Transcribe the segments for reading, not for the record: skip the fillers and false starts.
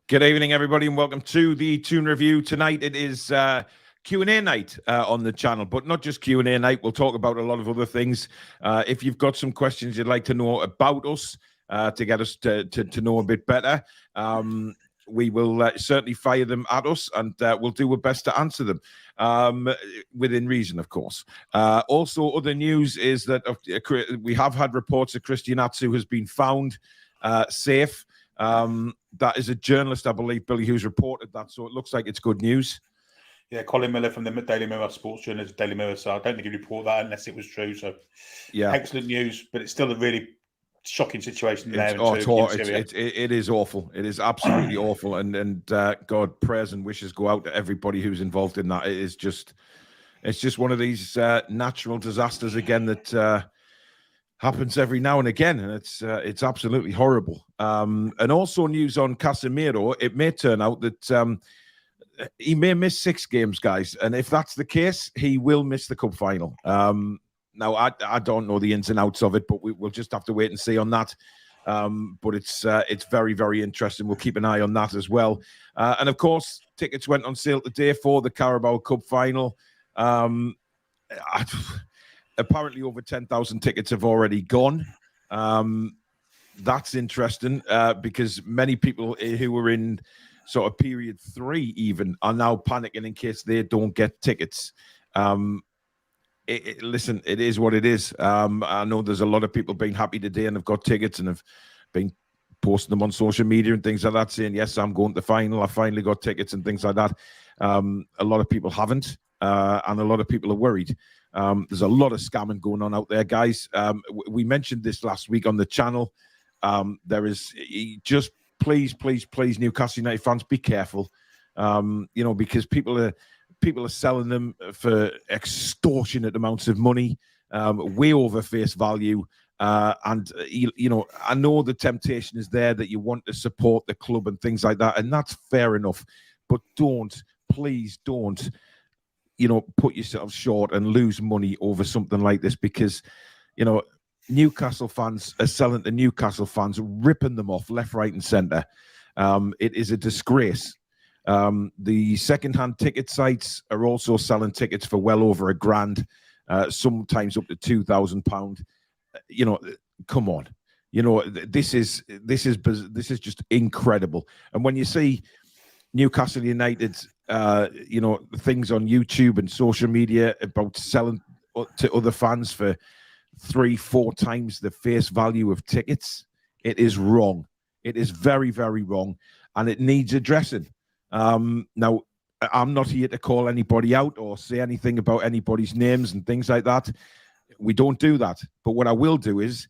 Good evening, everybody, and welcome to the Toon Review. Tonight it is Q&A night on the channel, but not just Q&A night. We'll talk about a lot of other things. If you've got some questions you'd like to know about us to get us to know a bit better, we will certainly fire them at us, and we'll do our best to answer them within reason, of course. Also, other news is that we have had reports that Christian Atsu has been found safe. That is a journalist, I believe, Billy, who's reported that, so it looks like it's good news. Yeah, Colin Miller from the Daily Mirror, sports journalist, Daily Mirror. So I don't think he'd report that unless it was true. So, yeah, excellent news, but it's still a really shocking situation there. It is awful. It is absolutely awful, and God, prayers and wishes go out to everybody who's involved in that. It's just one of these natural disasters again that happens every now and again, and it's absolutely horrible. And also news on Casemiro. It may turn out that he may miss 6 games, guys, and if that's the case, he will miss the cup final. Now, I don't know the ins and outs of it, but we'll just have to wait and see on that. But it's very, very interesting. We'll keep an eye on that as well. And of course, tickets went on sale today for the Carabao Cup final. Apparently over 10,000 tickets have already gone. That's interesting because many people who were in sort of period 3 even are now panicking in case they don't get tickets. Listen, it is what it is. I know there's a lot of people being happy today and have got tickets and have been posting them on social media and things like that, saying, yes, I'm going to the final. I finally got tickets and things like that. A lot of people haven't, and a lot of people are worried. There's a lot of scamming going on out there, guys. We mentioned this last week on the channel. There is just please, Newcastle United fans, be careful. Because people are selling them for extortionate amounts of money, way over face value. And I know the temptation is there that you want to support the club and things like that, and that's fair enough. But please don't, put yourself short and lose money over something like this, because, Newcastle fans are selling to Newcastle fans, ripping them off left, right, and centre. It is a disgrace. The second-hand ticket sites are also selling tickets for well over £1,000, sometimes up to £2,000. Come on. This is just incredible. And when you see Newcastle United, things on YouTube and social media about selling to other fans for 3-4 times the face value of tickets, it is wrong. It is very, very wrong, and it needs addressing. Now, I'm not here to call anybody out or say anything about anybody's names and things like that. We don't do that. But what I will do is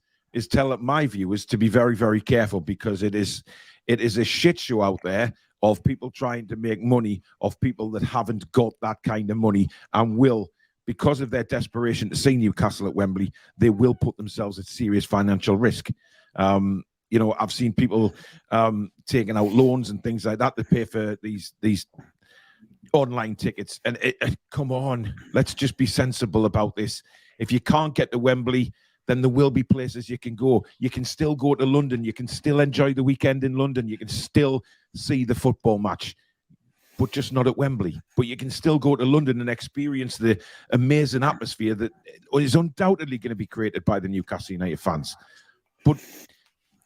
tell my viewers to be very, very careful, because it is a shit show out there of people trying to make money off people that haven't got that kind of money, and will, because of their desperation to see Newcastle at Wembley, they will put themselves at serious financial risk. I've seen people taking out loans and things like that to pay for these online tickets. And come on, let's just be sensible about this. If you can't get to Wembley, then there will be places you can go. You can still go to London. You can still enjoy the weekend in London. You can still see the football match, but just not at Wembley. But you can still go to London and experience the amazing atmosphere that is undoubtedly going to be created by the Newcastle United fans. But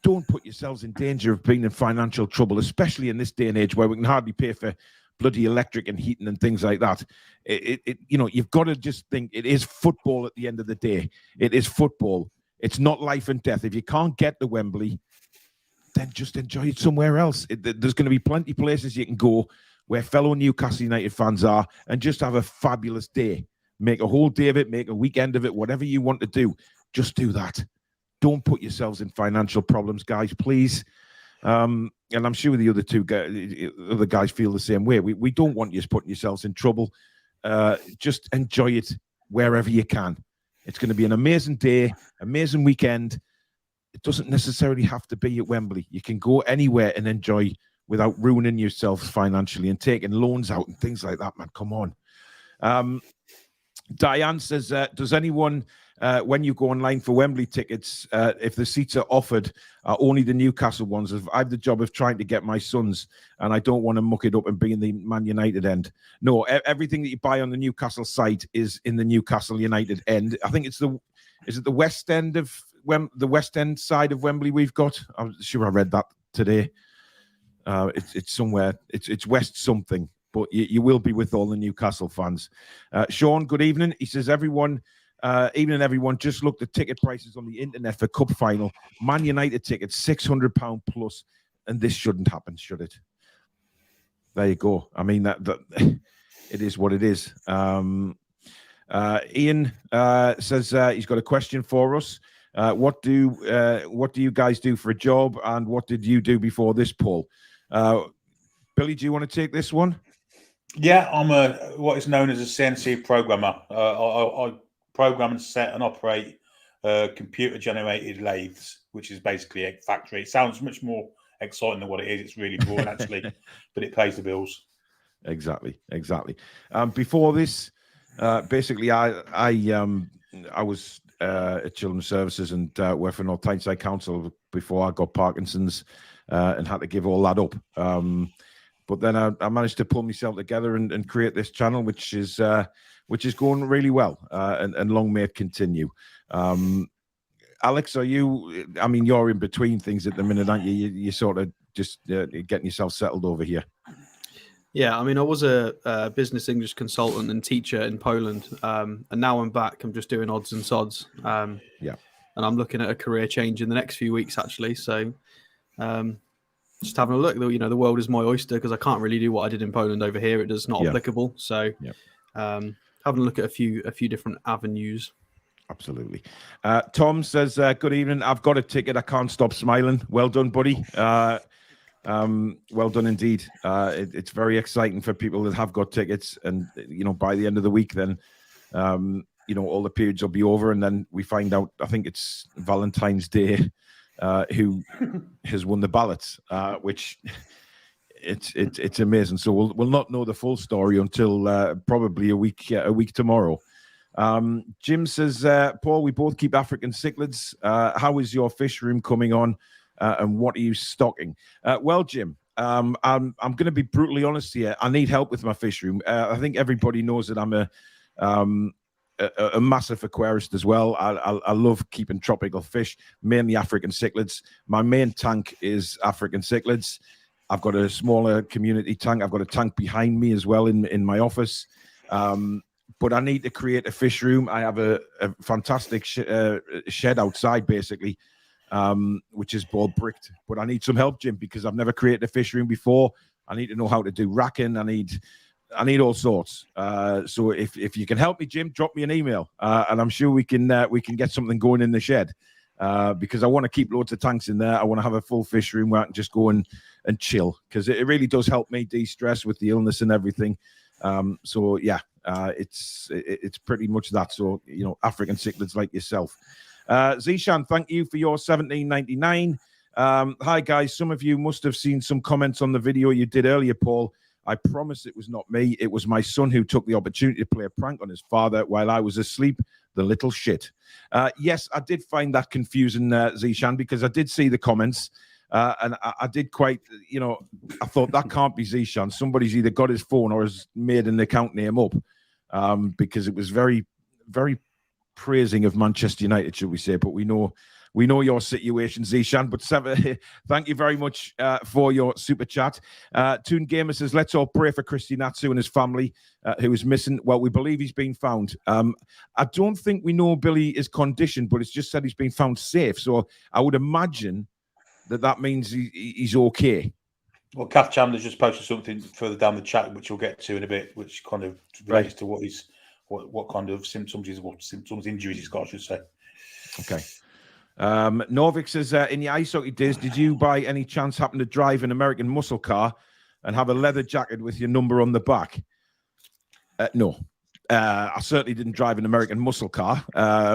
don't put yourselves in danger of being in financial trouble, especially in this day and age where we can hardly pay for bloody electric and heating and things like that. You've got to just think it is football at the end of the day. It is football. It's not life and death. If you can't get to Wembley, then just enjoy it somewhere else. There's going to be plenty of places you can go where fellow Newcastle United fans are, and just have a fabulous day. Make a whole day of it, make a weekend of it, whatever you want to do. Just do that. Don't put yourselves in financial problems, guys, please. And I'm sure the other guys feel the same way. We don't want you putting yourselves in trouble. Just enjoy it wherever you can. It's going to be an amazing day, amazing weekend. It doesn't necessarily have to be at Wembley. You can go anywhere and enjoy without ruining yourself financially and taking loans out and things like that, man. Come on. Diane says, does anyone when you go online for Wembley tickets, if the seats are offered, only the Newcastle ones. I have the job of trying to get my sons, and I don't want to muck it up and be in the Man United end. No, everything that you buy on the Newcastle site is in the Newcastle United end. I think is it the west end of the west end side of Wembley we've got? I'm sure I read that today. It's somewhere. It's west something, but you will be with all the Newcastle fans. Sean, good evening. He says, everyone, just looked at ticket prices on the internet for Cup final. Man United tickets, £600 plus, and this shouldn't happen, should it? There you go. I mean, that it is what it is. Ian says he's got a question for us. What do you guys do for a job, and what did you do before this, Paul? Billy, do you want to take this one? Yeah, I'm what is known as a CNC programmer. I program and set and operate computer-generated lathes, which is basically a factory. It sounds much more exciting than what it is. It's really boring, actually, but it pays the bills. Exactly. Before this, basically, I was at Children's Services and worked for North Tyneside Council before I got Parkinson's and had to give all that up. But then I managed to pull myself together and create this channel, which is going really well, and long may it continue. Alex, you're in between things at the minute, aren't you? You're sort of just getting yourself settled over here. Yeah, I mean, I was a business English consultant and teacher in Poland, and now I'm back. I'm just doing odds and sods. Yeah, and I'm looking at a career change in the next few weeks, actually. So, just having a look. You know, the world is my oyster because I can't really do what I did in Poland over here. It is not applicable. So, having a look at a few different avenues. Absolutely. Tom says, "Good evening. I've got a ticket. I can't stop smiling. Well done, buddy." Well done indeed. It's very exciting for people that have got tickets, and by the end of the week, then all the periods will be over, and then we find out. I think it's Valentine's Day, who has won the ballots, which it's amazing. So we'll not know the full story until probably a week tomorrow. Jim says, Paul, we both keep African cichlids. How is your fish room coming on? And what are you stocking? Well, Jim, I'm going to be brutally honest here. I need help with my fish room. I think everybody knows that I'm a massive aquarist as well. I love keeping tropical fish, mainly African cichlids. My main tank is African cichlids. I've got a smaller community tank. I've got a tank behind me as well in my office. But I need to create a fish room. I have a fantastic shed outside, basically, which is all bricked. But I need some help, Jim, because I've never created a fish room before. I need to know how to do racking. I need all sorts. So if you can help me, Jim, drop me an email, and I'm sure we can get something going in the shed, because I want to keep loads of tanks in there. I want to have a full fish room where I can just go and chill, because it really does help me de-stress with the illness and everything. So yeah, it's pretty much that. So African cichlids like yourself. Zishan, thank you for your $17.99. Hi guys, some of you must have seen some comments on the video you did earlier, Paul. I promise it was not me. It was my son who took the opportunity to play a prank on his father while I was asleep. The little shit. Yes, I did find that confusing, Zishan, because I did see the comments. And I did quite, I thought that can't be Zishan. Somebody's either got his phone or has made an account name up, because it was very, very praising of Manchester United, should we say. But we know your situation, Zishan. But thank you very much for your super chat. Toon Gamer says, let's all pray for Christinatsu and his family, who is missing. Well, we believe he's been found. I don't think we know Billy is conditioned, but it's just said he's been found safe. So I would imagine that means he's okay. Well, Kath Chandler's just posted something further down the chat, which we'll get to in a bit, which kind of relates to what kind of symptoms injuries he's got, I should say. Okay. Norvik says, in your ice hockey days, did you by any chance happen to drive an American muscle car and have a leather jacket with your number on the back? No. I certainly didn't drive an American muscle car.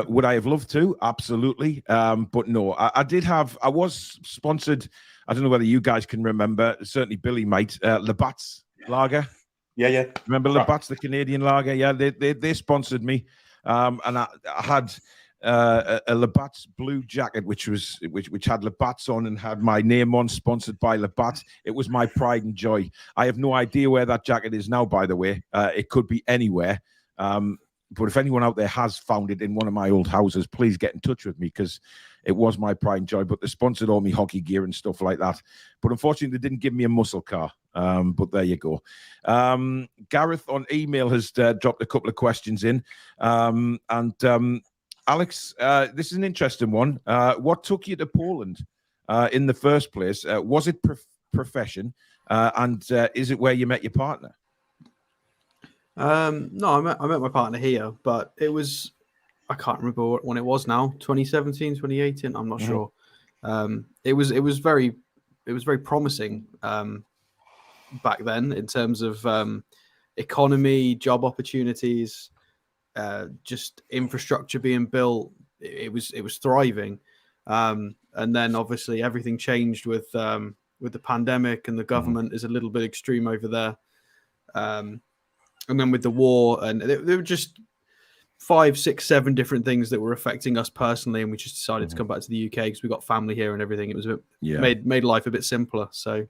Would I have loved to? Absolutely. But no, I was sponsored. I don't know whether you guys can remember. Certainly Billy might. Labatt's Lager. Yeah. Remember Labatt's, the Canadian lager? Yeah, they sponsored me. And I had Labatt's blue jacket, which had Labatt's on and had my name on, sponsored by Labatt. It was my pride and joy. I have no idea where that jacket is now, by the way. It could be anywhere. But if anyone out there has found it in one of my old houses, please get in touch with me, because it was my pride and joy. But they sponsored all my hockey gear and stuff like that. But unfortunately, they didn't give me a muscle car. But there you go. Gareth on email has dropped a couple of questions in. Alex, this is an interesting one. What took you to Poland in the first place? Was it profession? And is it where you met your partner? No, I met my partner here, but it was, I can't remember when it was now, 2017, 2018. I'm not sure. It was very promising back then in terms of economy, job opportunities, just infrastructure being built. It was thriving. And then obviously everything changed with the pandemic, and the government is a little bit extreme over there. And then with the war, and there were just 5, 6, 7 different things that were affecting us personally, and we just decided to come back to the UK because we got family here and everything. It was made life a bit simpler. So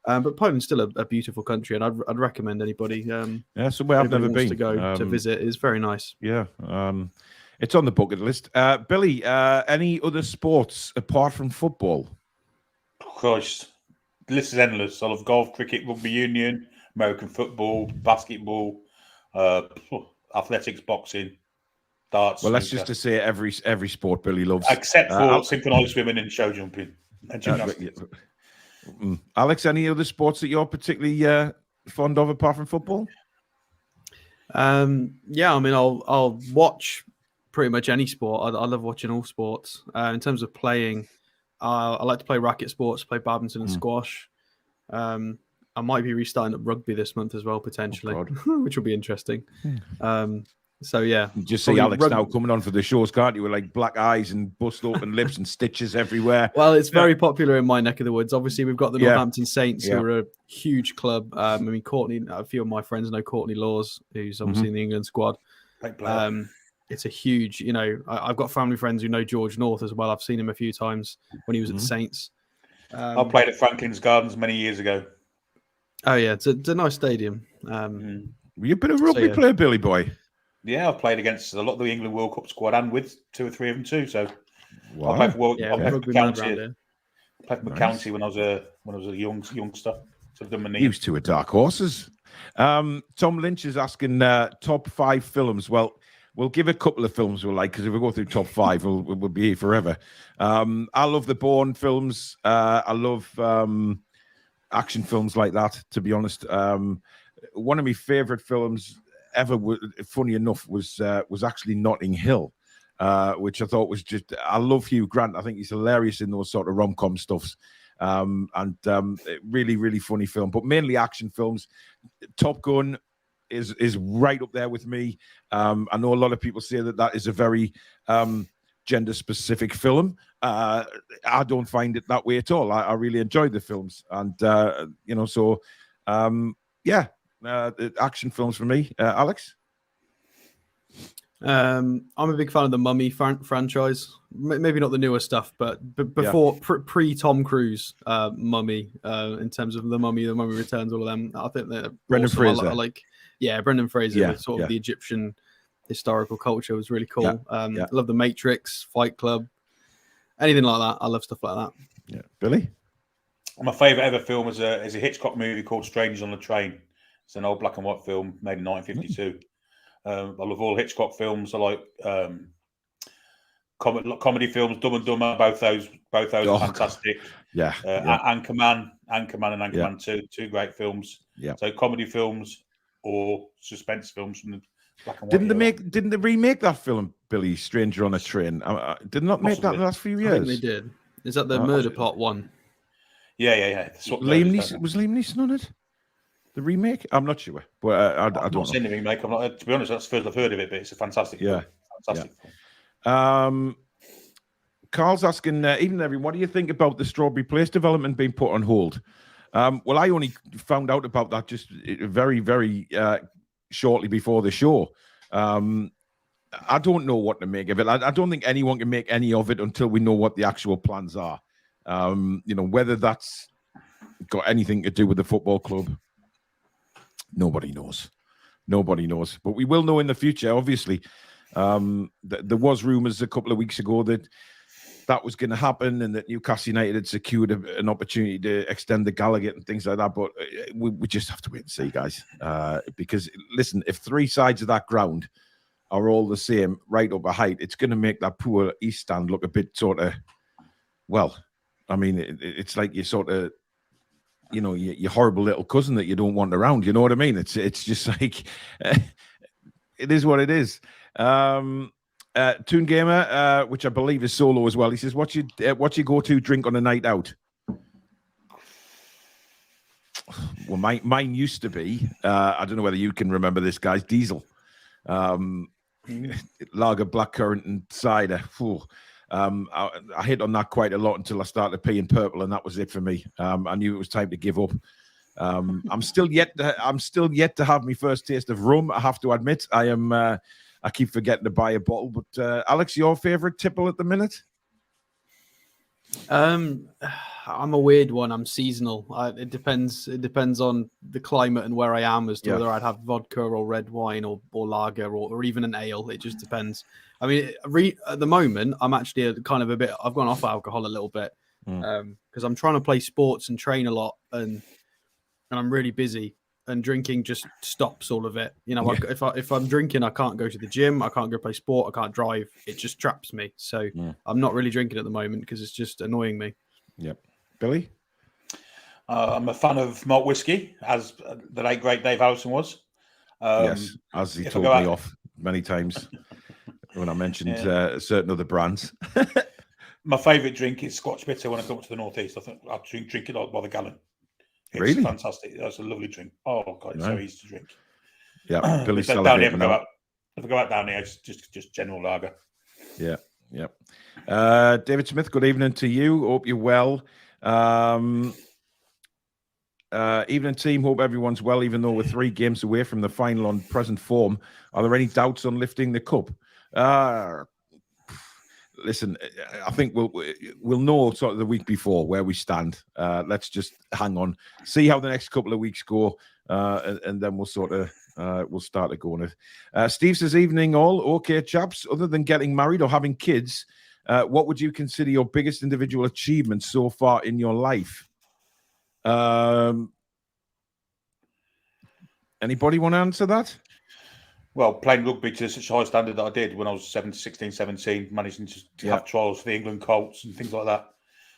but Poland's still a beautiful country, and I'd recommend anybody. Somewhere I've never been to go to visit. It's very nice. Yeah, it's on the bucket list. Billy, any other sports apart from football? Gosh, the list is endless. I love golf, cricket, rugby union, American football, basketball, athletics, boxing, darts. Well, let's just to say every sport Billy loves, except for synchronized swimming and show jumping and gymnastics. Alex, any other sports that you're particularly fond of apart from football? I mean, I'll watch pretty much any sport. I love watching all sports. In terms of playing, I like to play racket sports, play badminton and squash. I might be restarting up rugby this month as well, potentially, which will be interesting. So yeah, you just see Alex now coming on for the shows, can't you? With like black eyes and bust open lips and stitches everywhere. Well, it's very popular in my neck of the woods. Obviously, we've got the Northampton Saints, who are a huge club. I mean, Courtney, a few of my friends know Courtney Laws, who's obviously in the England squad. It's a huge, I've got family friends who know George North as well. I've seen him a few times when he was at the Saints. I played at Franklin's Gardens many years ago. Oh yeah, it's a nice stadium. You've been a rugby player, Billy boy. Yeah, I've played against a lot of the England World Cup squad and with 2 or 3 of them too. So wow. I played for rugby county. I played for county when I was a youngster. So I've done my knee. Used to a dark horses. Tom Lynch is asking top 5 films. Well, we'll give a couple of films we like, because if we go through top 5, we'll be here forever. I love the Bourne films. I love action films like that, to be honest. One of my favorite films ever, funny enough, was actually Notting Hill, which I thought was just, I love Hugh Grant. I think he's hilarious in those sort of rom-com stuffs. Really, really funny film, but mainly action films. Top Gun is right up there with me. I know a lot of people say that is a very gender-specific film. I don't find it that way at all. I really enjoyed the films, and action films for me. Alex? I'm a big fan of the Mummy franchise. Maybe not the newer stuff, but before pre-Tom Cruise Mummy, in terms of the Mummy Returns, all of them. I think they're Brendan Fraser. Brendan Fraser with sort of the Egyptian historical culture was really cool. I love The Matrix, Fight Club, anything like that. I love stuff like that. Yeah, Billy. My favourite ever film is a Hitchcock movie called Strangers on the Train. It's an old black and white film made in 1952. I love all Hitchcock films. I like comedy films. Dumb and Dumber. Both those are fantastic. Anchorman and Anchorman 2 great films. Yeah. So comedy films or suspense films from the black and white. Didn't they remake that film, Billy? Stranger on a Train. Did not make that in the last few years. I think they did. Is that the Murder Plot one? Yeah. Was Liam Neeson on it? The remake? I'm not sure, but I don't know. I've seen the remake. To be honest, that's the first I've heard of it, but it's a fantastic film. Fantastic film. Carl's asking, what do you think about the Strawberry Place development being put on hold? Well, I only found out about that just very, very shortly before the show. I don't know what to make of it. I don't think anyone can make any of it until we know what the actual plans are. Whether that's got anything to do with the football club, nobody knows. Nobody knows. But we will know in the future, obviously. There was rumours a couple of weeks ago that was going to happen and that Newcastle United had secured an opportunity to extend the Gallagher and things like that. But we just have to wait and see, guys. Because, listen, if 3 sides of that ground are all the same, right up a height, it's going to make that poor East Stand look a bit sort of, well, I mean, it's like you sort of, your horrible little cousin that you don't want around. You know what I mean? It's just like, it is what it is. Toon Gamer, which I believe is solo as well. He says, "What's your go-to drink on a night out?" Well, mine used to be. I don't know whether you can remember this, guys. Diesel, lager, blackcurrant, and cider. I hit on that quite a lot until I started peeing purple, and that was it for me. I knew it was time to give up. I'm still yet to have my first taste of rum. I have to admit, I keep forgetting to buy a bottle. But Alex, your favourite tipple at the minute? I'm a weird one. I'm seasonal. It depends. It depends on the climate and where I am as to whether I'd have vodka or red wine or lager or even an ale. It just depends. I mean, at the moment, I'm actually I've gone off alcohol a little bit because I'm trying to play sports and train a lot, and I'm really busy. And drinking just stops all of it. If I'm drinking, I can't go to the gym. I can't go play sport. I can't drive. It just traps me. So I'm not really drinking at the moment because it's just annoying me. Yep. Billy? I'm a fan of malt whiskey, as the late great Dave Harrison was. Yes, as he told me off many times when I mentioned certain other brands. My favourite drink is Scotch bitter when I come to the Northeast. I think I drink it by the gallon. It's really fantastic. That's a lovely drink. Oh god, it's so easy to drink. Yeah, Billy's down here. If I go out down here, it's just general lager. Yeah. David Smith, good evening to you. Hope you're well. Evening team. Hope everyone's well. Even though we're 3 games away from the final on present form, are there any doubts on lifting the cup? Listen, I think we'll know sort of the week before where we stand. Let's just hang on, see how the next couple of weeks go, and then we'll sort of we'll start to go on it. Steve says, "Evening all. Okay, chaps. Other than getting married or having kids, what would you consider your biggest individual achievement so far in your life?" Anybody want to answer that? Well, playing rugby to such a high standard that I did when I was 16, 17, managing to have trials for the England Colts and things like that.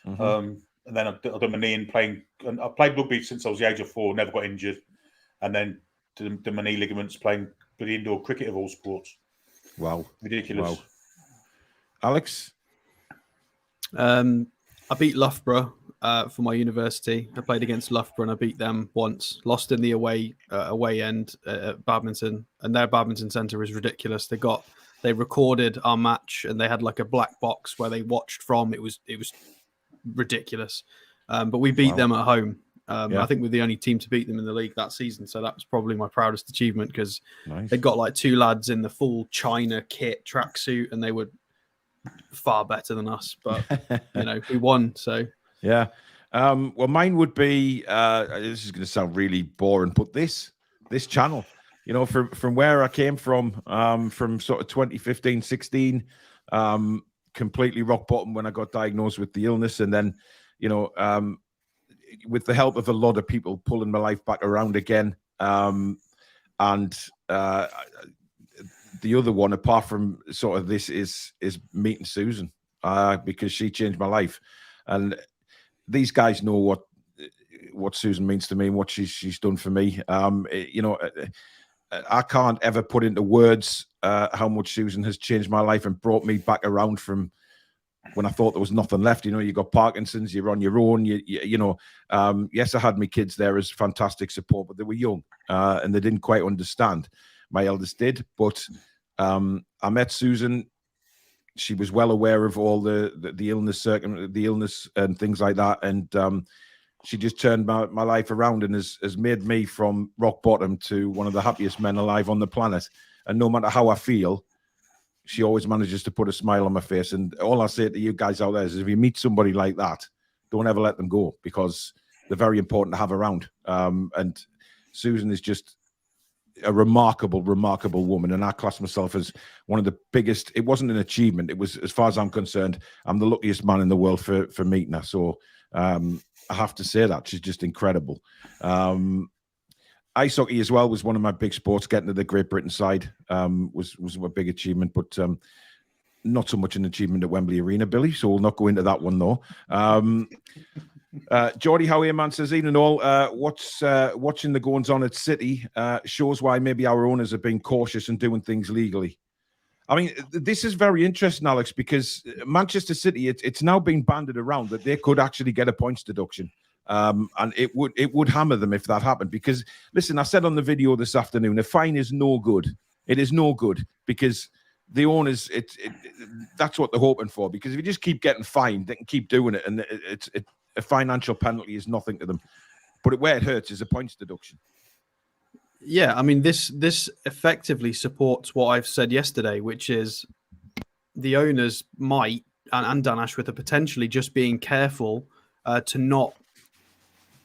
And then I've done my knee and playing. And I played rugby since I was the age of 4, never got injured. And then did my knee ligaments playing for the indoor cricket of all sports. Wow. Ridiculous. Wow. Alex? I beat Loughborough for my university. I played against Loughborough and I beat them once. Lost in the away end at badminton, and their badminton centre is ridiculous. They recorded our match and they had like a black box where they watched from. It was ridiculous, but we beat them at home. I think we're the only team to beat them in the league that season, so that was probably my proudest achievement because they got like 2 lads in the full China kit tracksuit and they were far better than us, but we won. So well, mine would be this is going to sound really boring, but this channel, from where I came from sort of 2015, 16, completely rock bottom when I got diagnosed with the illness, and then with the help of a lot of people pulling my life back around again, and the other one, apart from sort of this, is meeting Susan, because she changed my life. And these guys know what Susan means to me and what she's done for me. I can't ever put into words how much Susan has changed my life and brought me back around from when I thought there was nothing left. You got Parkinson's, you're on your own. Yes, I had my kids there as fantastic support, but they were young and they didn't quite understand. My eldest did, but I met Susan. She was well aware of all the illness, the illness and things like that, and she just turned my life around and has made me from rock bottom to one of the happiest men alive on the planet. And no matter how I feel, she always manages to put a smile on my face. And all I say to you guys out there is, if you meet somebody like that, don't ever let them go, because they're very important to have around. And Susan is just a remarkable woman, and I class myself as one of the biggest. It wasn't an achievement. It was, as far as I'm concerned, I'm the luckiest man in the world for meeting her. So I have to say that she's just incredible. Ice hockey as well was one of my big sports. Getting to the Great Britain side was a big achievement, but not so much an achievement at Wembley Arena, Billy. So we'll not go into that one though. Geordie Howie man says, Ian and all, watching the goings on at City shows why maybe our owners are being cautious and doing things legally. I mean, this is very interesting, Alex, because Manchester City, it's now being banded around that they could actually get a points deduction. And it would hammer them if that happened. Because, listen, I said on the video this afternoon, a fine is no good. It is no good, because the owners, that's what they're hoping for. Because if you just keep getting fined, they can keep doing it, and a financial penalty is nothing to them. But where it hurts is a points deduction. Yeah, I mean, this effectively supports what I've said yesterday, which is the owners might, and Dan Ashworth are potentially just being careful to not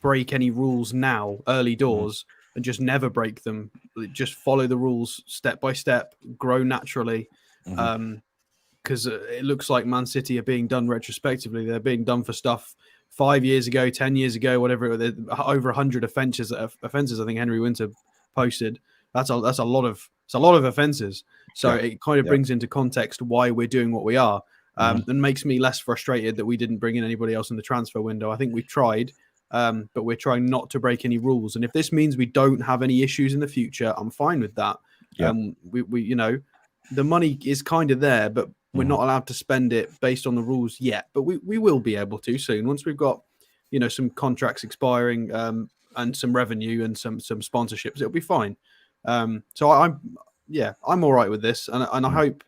break any rules now, early doors, and just never break them. Just follow the rules step by step, grow naturally. Because it looks like Man City are being done retrospectively. They're being done for stuff 5 years ago, 10 years ago, whatever. Over 100 offences. I think Henry Winter posted. That's a lot of offences. So it kind of brings into context why we're doing what we are, and makes me less frustrated that we didn't bring in anybody else in the transfer window. I think we've tried, but we're trying not to break any rules. And if this means we don't have any issues in the future, I'm fine with that. We you know, the money is kind of there, but we're not allowed to spend it based on the rules yet. But we will be able to soon, once we've got, you know, some contracts expiring, and some revenue and some sponsorships. It'll be fine. So I'm all right with this, and I hope.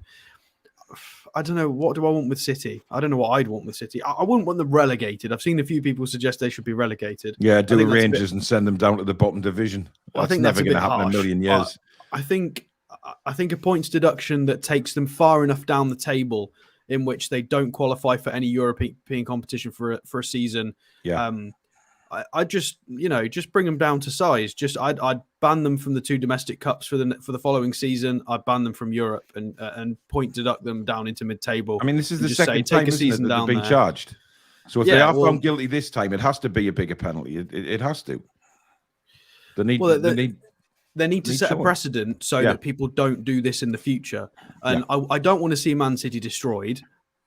I don't know, what do I want with City? I don't know what I'd want with City. I wouldn't want them relegated. I've seen a few people suggest they should be relegated. Yeah, do Rangers and send them down to the bottom division. I think that's never going to happen in a million years. I think a points deduction that takes them far enough down the table in which they don't qualify for any European competition for a season. Yeah. I just bring them down to size. I'd ban them from the 2 domestic cups for the following season. I'd ban them from Europe and point deduct them down into mid-table. I mean, this is the second time that they've been charged. So if they are found guilty this time, it has to be a bigger penalty. It has to. They need to set a precedent so that people don't do this in the future. And I don't want to see Man City destroyed,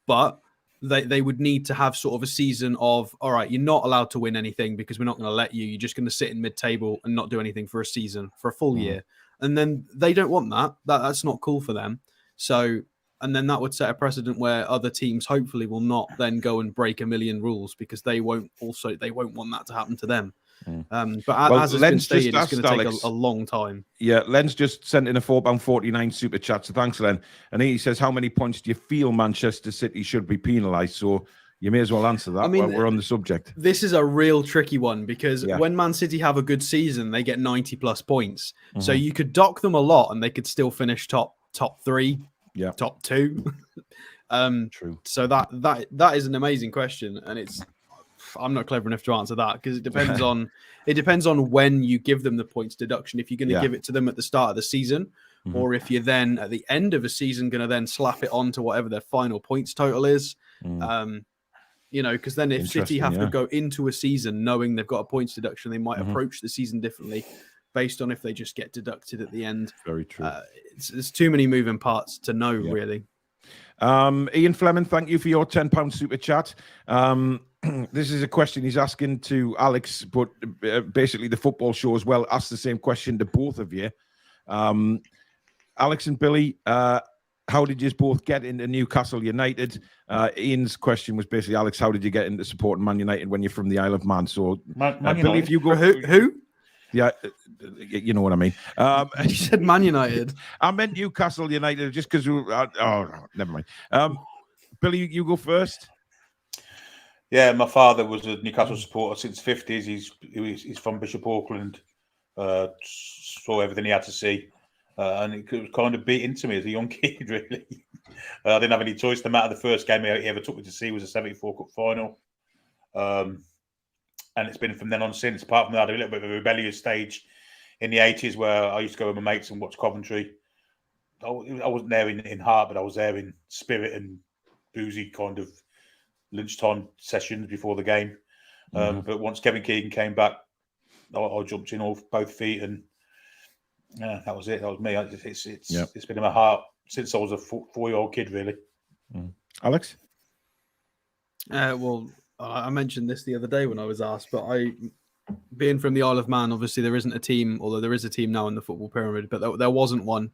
but they would need to have sort of a season of, all right, you're not allowed to win anything because we're not going to let you. You're just going to sit in mid-table and not do anything for a season, for a full year. And then they don't want that. That's not cool for them. So, and then that would set a precedent where other teams hopefully will not then go and break a million rules, because they won't want that to happen to them. But as has been stated, it's going to take a long time. Yeah, Len's just sent in a £4.49 super chat, so thanks, Len. And he says, how many points do you feel Manchester City should be penalised? So you may as well answer that while we're on the subject. This is a real tricky one, because when Man City have a good season, they get 90+ points. So you could dock them a lot and they could still finish top 3, top 2. True. So that is an amazing question, and I'm not clever enough to answer that, because it depends on when you give them the points deduction. If you're going to give it to them at the start of the season, or if you're then at the end of a season going to then slap it on to whatever their final points total is. Because then if City have to go into a season knowing they've got a points deduction, they might approach the season differently based on if they just get deducted at the end. Very true. There's too many moving parts to know, really. Ian Fleming, thank you for your £10 super chat. This is a question he's asking to Alex, but basically the football show as well asked the same question to both of you. Alex and Billy, how did you both get into Newcastle United? Ian's question was basically, Alex, how did you get into supporting Man United when you're from the Isle of Man? So, Billy, if you go... Who? Yeah, you know what I mean. You said Man United. I meant Newcastle United just because... never mind. Billy, you go first. Yeah, my father was a Newcastle supporter since the 50s. He's from Bishop Auckland. Saw everything he had to see. And it was kind of beat into me as a young kid, really. I didn't have any choice. The matter the first game he ever took me to see was a 74 Cup final. And it's been from then on since. Apart from that, I had a little bit of a rebellious stage in the 80s where I used to go with my mates and watch Coventry. I wasn't there in heart, but I was there in spirit and boozy kind of lunchtime sessions before the game. But once Kevin Keegan came back, I jumped in off both feet, and yeah, that was it. That was me. It's been in my heart since I was a 4-year-old kid, really. Alex? Well, I mentioned this the other day when I was asked, but being from the Isle of Man, obviously there isn't a team, although there is a team now in the football pyramid, but there wasn't one.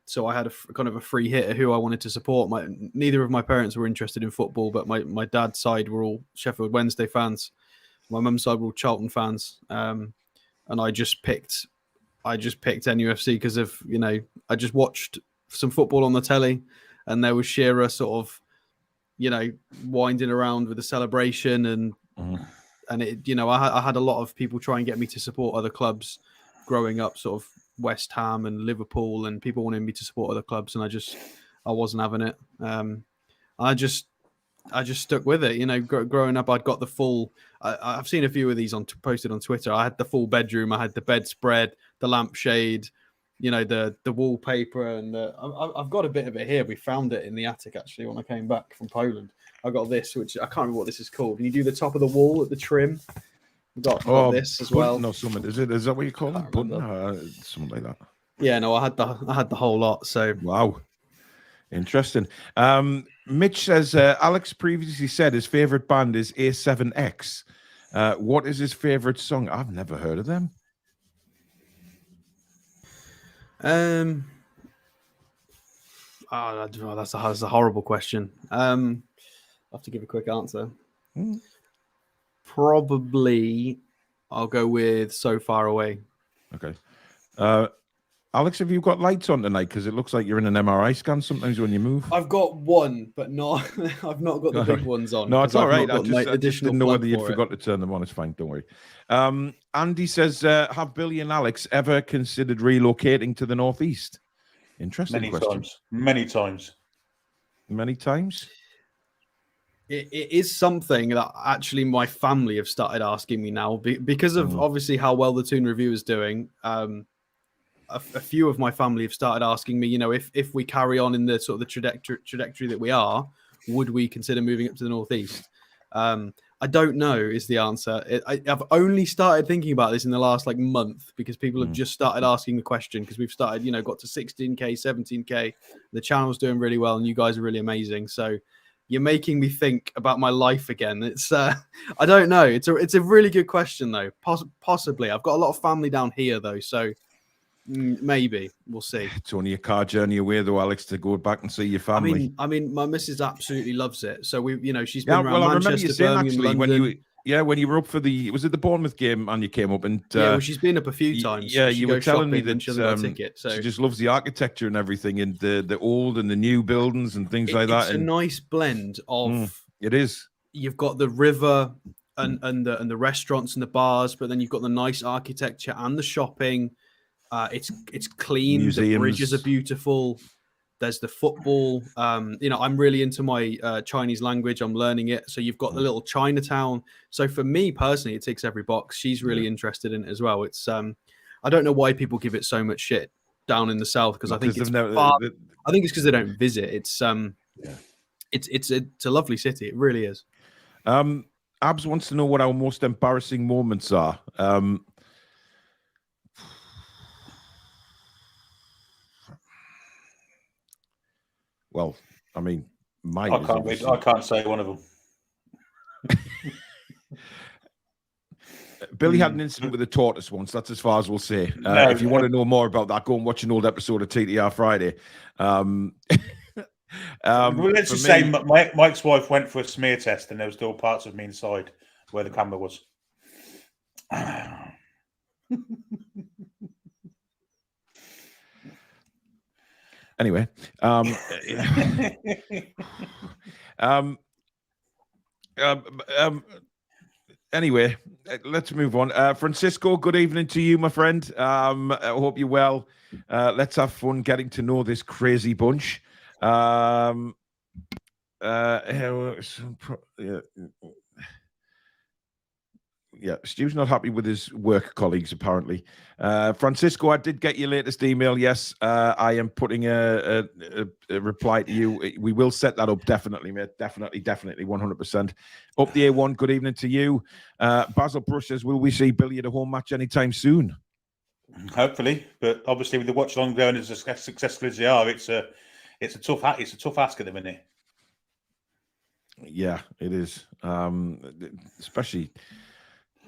So I had a kind of a free hitter who I wanted to support. Neither of my parents were interested in football, but my dad's side were all Sheffield Wednesday fans. My mum's side were all Charlton fans. And I just picked NUFC because of, I just watched some football on the telly, and there was Shearer sort of, winding around with the celebration, and it, I had a lot of people try and get me to support other clubs growing up, sort of West Ham and Liverpool, and people wanted me to support other clubs, and I wasn't having it. I just stuck with it. Growing up, I'd got the full. I've seen a few of these posted on Twitter. I had the full bedroom. I had the bedspread, the lampshade, the wallpaper, and I've got a bit of it here. We found it in the attic actually when I came back from Poland. I got this, which I can't remember what this is called. When you do the top of the wall at the trim, I've got this as well. No, something is it? Is that what you call it? Button, something like that. Yeah, no, I had the whole lot. So wow, interesting. Mitch says Alex previously said his favorite band is A7X. What is his favorite song? I've never heard of them. That's a horrible question. I'll have to give a quick answer. Probably I'll go with So Far Away. Okay. Alex, have you got lights on tonight? Because it looks like you're in an MRI scan sometimes when you move. I've got one, but not. I've not got the big ones on. No, it's all right. I just didn't know whether you'd forgot to turn them on. It's fine. Don't worry. Andy says, have Billy and Alex ever considered relocating to the Northeast? Interesting question. Many times. Many times? It is something that actually my family have started asking me now because of obviously how well the Toon Review is doing. A few of my family have started asking me, if we carry on in the sort of the trajectory that we are, would we consider moving up to the Northeast? I don't know is the answer. I've only started thinking about this in the last month because people have just started asking the question because we've started, got to 16K, 17K. The channel's doing really well and you guys are really amazing. So you're making me think about my life again. It's I don't know. It's a really good question though. Possibly. I've got a lot of family down here though, so maybe we'll see. It's only a car journey away though, Alex, to go back and see your family. I mean, my missus absolutely loves it. So she's been around Manchester, Birmingham, London. When you were up for was it the Bournemouth game and you came up and she's been up a few times. Yeah, you were telling me that she hasn't got a ticket, so she just loves the architecture and everything, and the old and the new buildings and things like that. It's a nice blend of. It is. You've got the river and the restaurants and the bars, but then you've got the nice architecture and the shopping. It's clean. Museums. The bridges are beautiful. There's the football. I'm really into my Chinese language. I'm learning it. So you've got the little Chinatown. So for me personally, it ticks every box. She's really interested in it as well. It's I don't know why people give it so much shit down in the south because I think it's I think it's because they don't visit. It's it's a lovely city. It really is. Abs wants to know what our most embarrassing moments are. Well, I mean, mine. I can't say one of them. Billy had an incident with a tortoise once. That's as far as we'll say. If you want to know more about that, go and watch an old episode of TTR Friday. Let's just say Mike's wife went for a smear test, and there was still parts of me inside where the camera was. Anyway, anyway, let's move on. Francisco, good evening to you, my friend. I hope you're well. Let's have fun getting to know this crazy bunch. Yeah, Stu's not happy with his work colleagues, apparently. Francisco, I did get your latest email. Yes, I am putting a reply to you. We will set that up, definitely, mate. Definitely, 100%. Up the A1, good evening to you. Basil Brush says, will we see Billy at a home match anytime soon? Hopefully, but obviously with the watch along going as successful as they are, it's a tough ask at the minute. Yeah, it is. Especially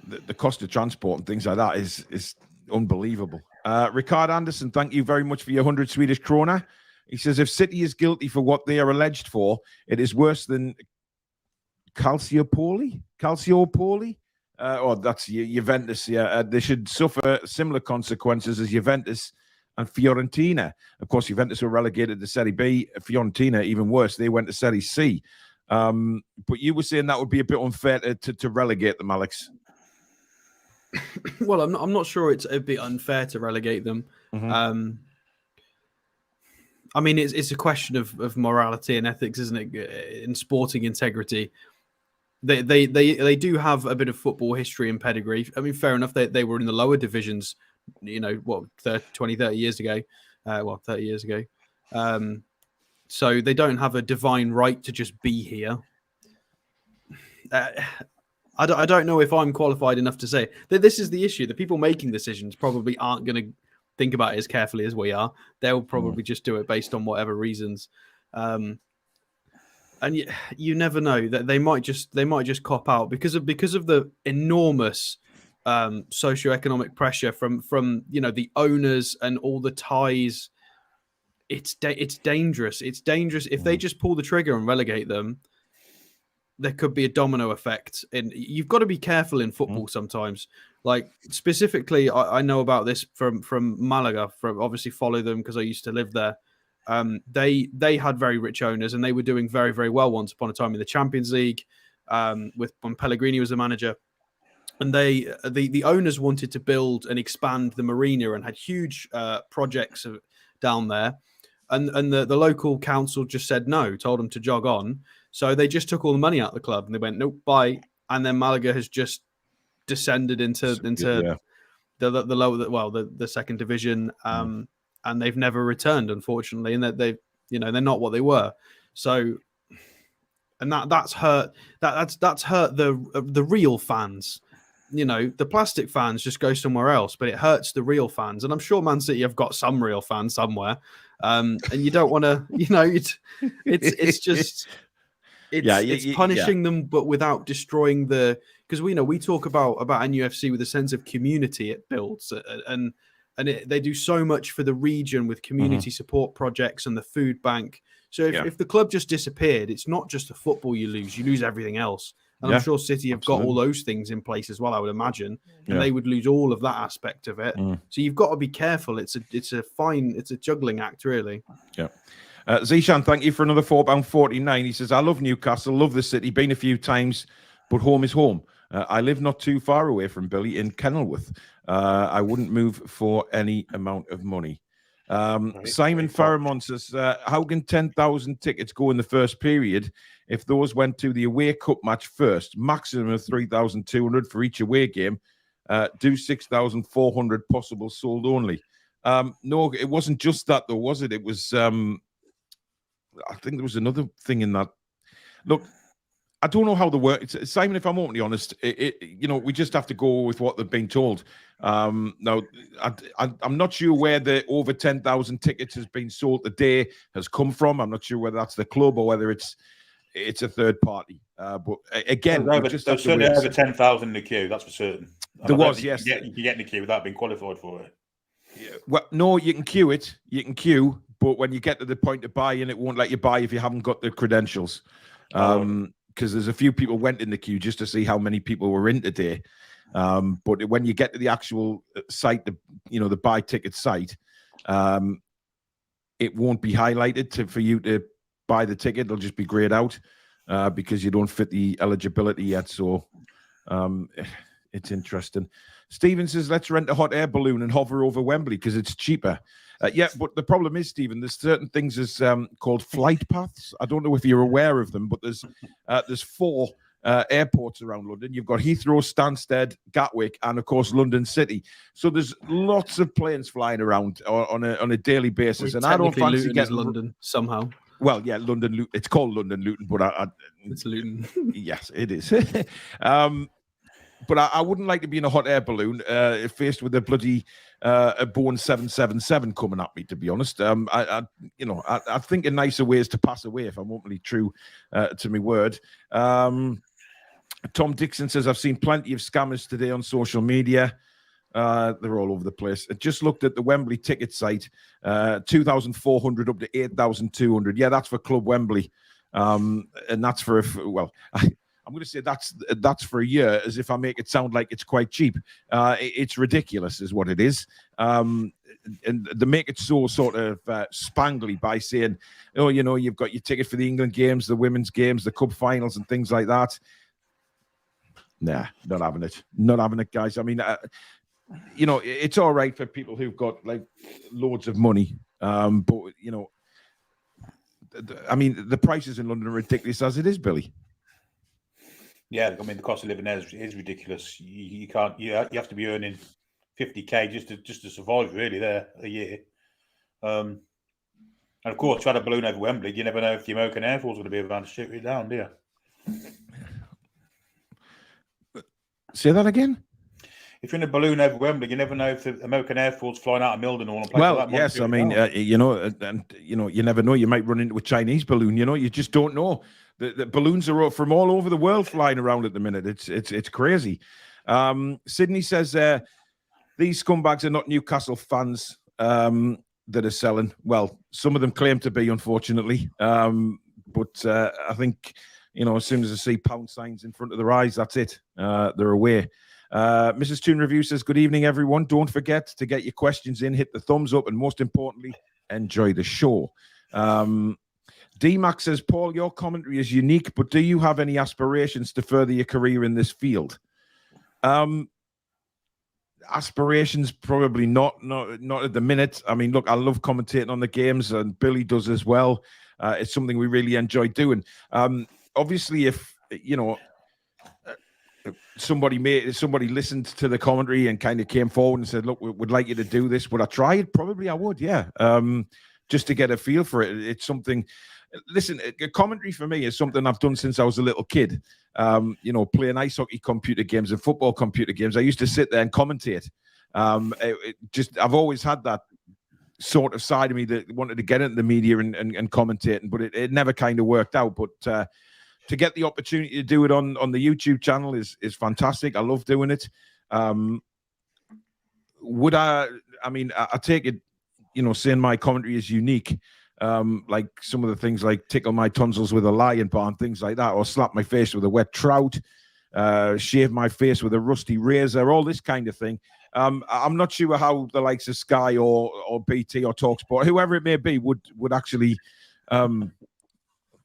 the cost of transport and things like that is unbelievable. Ricard Anderson, thank you very much for your 100 Swedish krona. He says, if City is guilty for what they are alleged for, it is worse than Calciopoli. That's Juventus. Yeah, they should suffer similar consequences as Juventus and Fiorentina. Of course, Juventus were relegated to Serie B. Fiorentina, even worse, they went to Serie C. But you were saying that would be a bit unfair to relegate them, Alex. Well, I'm not sure it's a bit unfair to relegate them. Mm-hmm. I mean, it's a question of morality and ethics, isn't it? In sporting integrity, they do have a bit of football history and pedigree. I mean, fair enough. They were in the lower divisions, 20, 30 years ago. 30 years ago. So they don't have a divine right to just be here. I don't know if I'm qualified enough to say that this is the issue. The people making decisions probably aren't going to think about it as carefully as we are. They'll probably just do it based on whatever reasons. And you never know that they might just cop out because of the enormous socioeconomic pressure from the owners and all the ties. It's dangerous. It's dangerous if they just pull the trigger and relegate them. There could be a domino effect, and you've got to be careful in football sometimes. Like specifically, I know about this from Malaga. From obviously follow them because I used to live there. They had very rich owners, and they were doing very, very well once upon a time in the Champions League. When Pellegrini was the manager, and the owners wanted to build and expand the marina and had huge projects down there, and the local council just said no, told them to jog on. So they just took all the money out of the club and they went, nope, bye. And then Malaga has just descended into the lower, the second division, and they've never returned, unfortunately. And that they're not what they were. So, and that's hurt. That's hurt the real fans. The plastic fans just go somewhere else, but it hurts the real fans. And I'm sure Man City have got some real fans somewhere. And you don't want to, it's just. It's punishing them, but without destroying because we talk about NUFC with a sense of community it builds, and they do so much for the region with community support projects and the food bank. So if the club just disappeared, it's not just the football you lose everything else. And I'm sure City have got all those things in place as well, I would imagine, and they would lose all of that aspect of it. So you've got to be careful. It's a juggling act, really. Yeah. Zishan, thank you for another £4.49. He says, I love Newcastle, love the city, been a few times, but home is home. I live not too far away from Billy in Kenilworth. I wouldn't move for any amount of money. Simon Faramond says, how can 10,000 tickets go in the first period if those went to the away cup match first? Maximum of 3,200 for each away game. Do 6,400 possible sold only. No, it wasn't just that, though, was it? It was... I think there was another thing in that. Look, I don't know how the work. Simon, if I'm openly honest, we just have to go with what they've been told. Now, I'm not sure where the over 10,000 tickets has been sold today has come from. I'm not sure whether that's the club or whether it's a third party. But again, there's certainly over 10,000 in the queue. That's for certain. There was, yes. You can get in the queue without being qualified for it. Yeah, well, no, you can queue it. You can queue. But when you get to the point of buying, it won't let you buy if you haven't got the credentials. Because there's a few people went in the queue just to see how many people were in today. But when you get to the actual site, the buy ticket site, it won't be highlighted for you to buy the ticket. It'll just be grayed out because you don't fit the eligibility yet. So it's interesting. Stephen says, let's rent a hot air balloon and hover over Wembley because it's cheaper. Yeah, but the problem is, Stephen, there's certain things as called flight paths. I don't know if you're aware of them, but there's 4 airports around London. You've got Heathrow, Stansted, Gatwick, and of course London City. So there's lots of planes flying around on a daily basis, and I don't fancy getting London somehow. Well, yeah, London. It's called London Luton, but it's Luton. Yes, it is. But I wouldn't like to be in a hot air balloon faced with a bloody a Boeing 777 coming at me, to be honest. I think of nicer ways to pass away, if I'm openly true to my word. Tom Dixon says, I've seen plenty of scammers today on social media. They're all over the place. I just looked at the Wembley ticket site, 2,400 up to 8,200. Yeah, that's for Club Wembley. And that's for, I'm going to say that's for a year, as if I make it sound like it's quite cheap. It's ridiculous, is what it is. And they make it so sort of spangly by saying, oh, you've got your ticket for the England games, the women's games, the cup finals, and things like that. Nah, not having it. Not having it, guys. I mean, it's all right for people who've got like loads of money, but I mean, the prices in London are ridiculous as it is, Billy. Yeah, I mean, the cost of living there is ridiculous. You can't. You have to be earning 50k just to survive, really, there a year. And of course, try to balloon over Wembley. You never know if the American Air Force is going to be around to shoot it down, do you? Say that again. If you're in a balloon over Wembley, you never know if the American Air Force flying out of Milden or well, like that. Yes, I mean, you never know. You might run into a Chinese balloon. You just don't know. The balloons are from all over the world flying around at the minute. It's crazy. Sydney says these scumbags are not Newcastle fans that are selling. Well, some of them claim to be, unfortunately. But I think as soon as they see pound signs in front of their eyes, that's it. They're away. Mrs. Toon Review says, good evening, everyone. Don't forget to get your questions in, hit the thumbs up, and most importantly, enjoy the show. D-Mac says, Paul, your commentary is unique, but do you have any aspirations to further your career in this field? Aspirations, probably not at the minute. I mean, look, I love commentating on the games, and Billy does as well. It's something we really enjoy doing. Obviously, if, somebody listened to the commentary and kind of came forward and said, look, we'd like you to do this, would I try it? Probably I would, yeah. Just to get a feel for it. It's something, listen, commentary for me is something I've done since I was a little kid. Playing ice hockey computer games and football computer games. I used to sit there and commentate. I've always had that sort of side of me that wanted to get into the media and commentating, but it never kind of worked out. But to get the opportunity to do it on the YouTube channel is fantastic. I love doing it. I take it, saying my commentary is unique. Like some of the things like tickle my tonsils with a lion bar and things like that, or slap my face with a wet trout, shave my face with a rusty razor, all this kind of thing. I'm not sure how the likes of Sky or BT or TalkSport, whoever it may be, would actually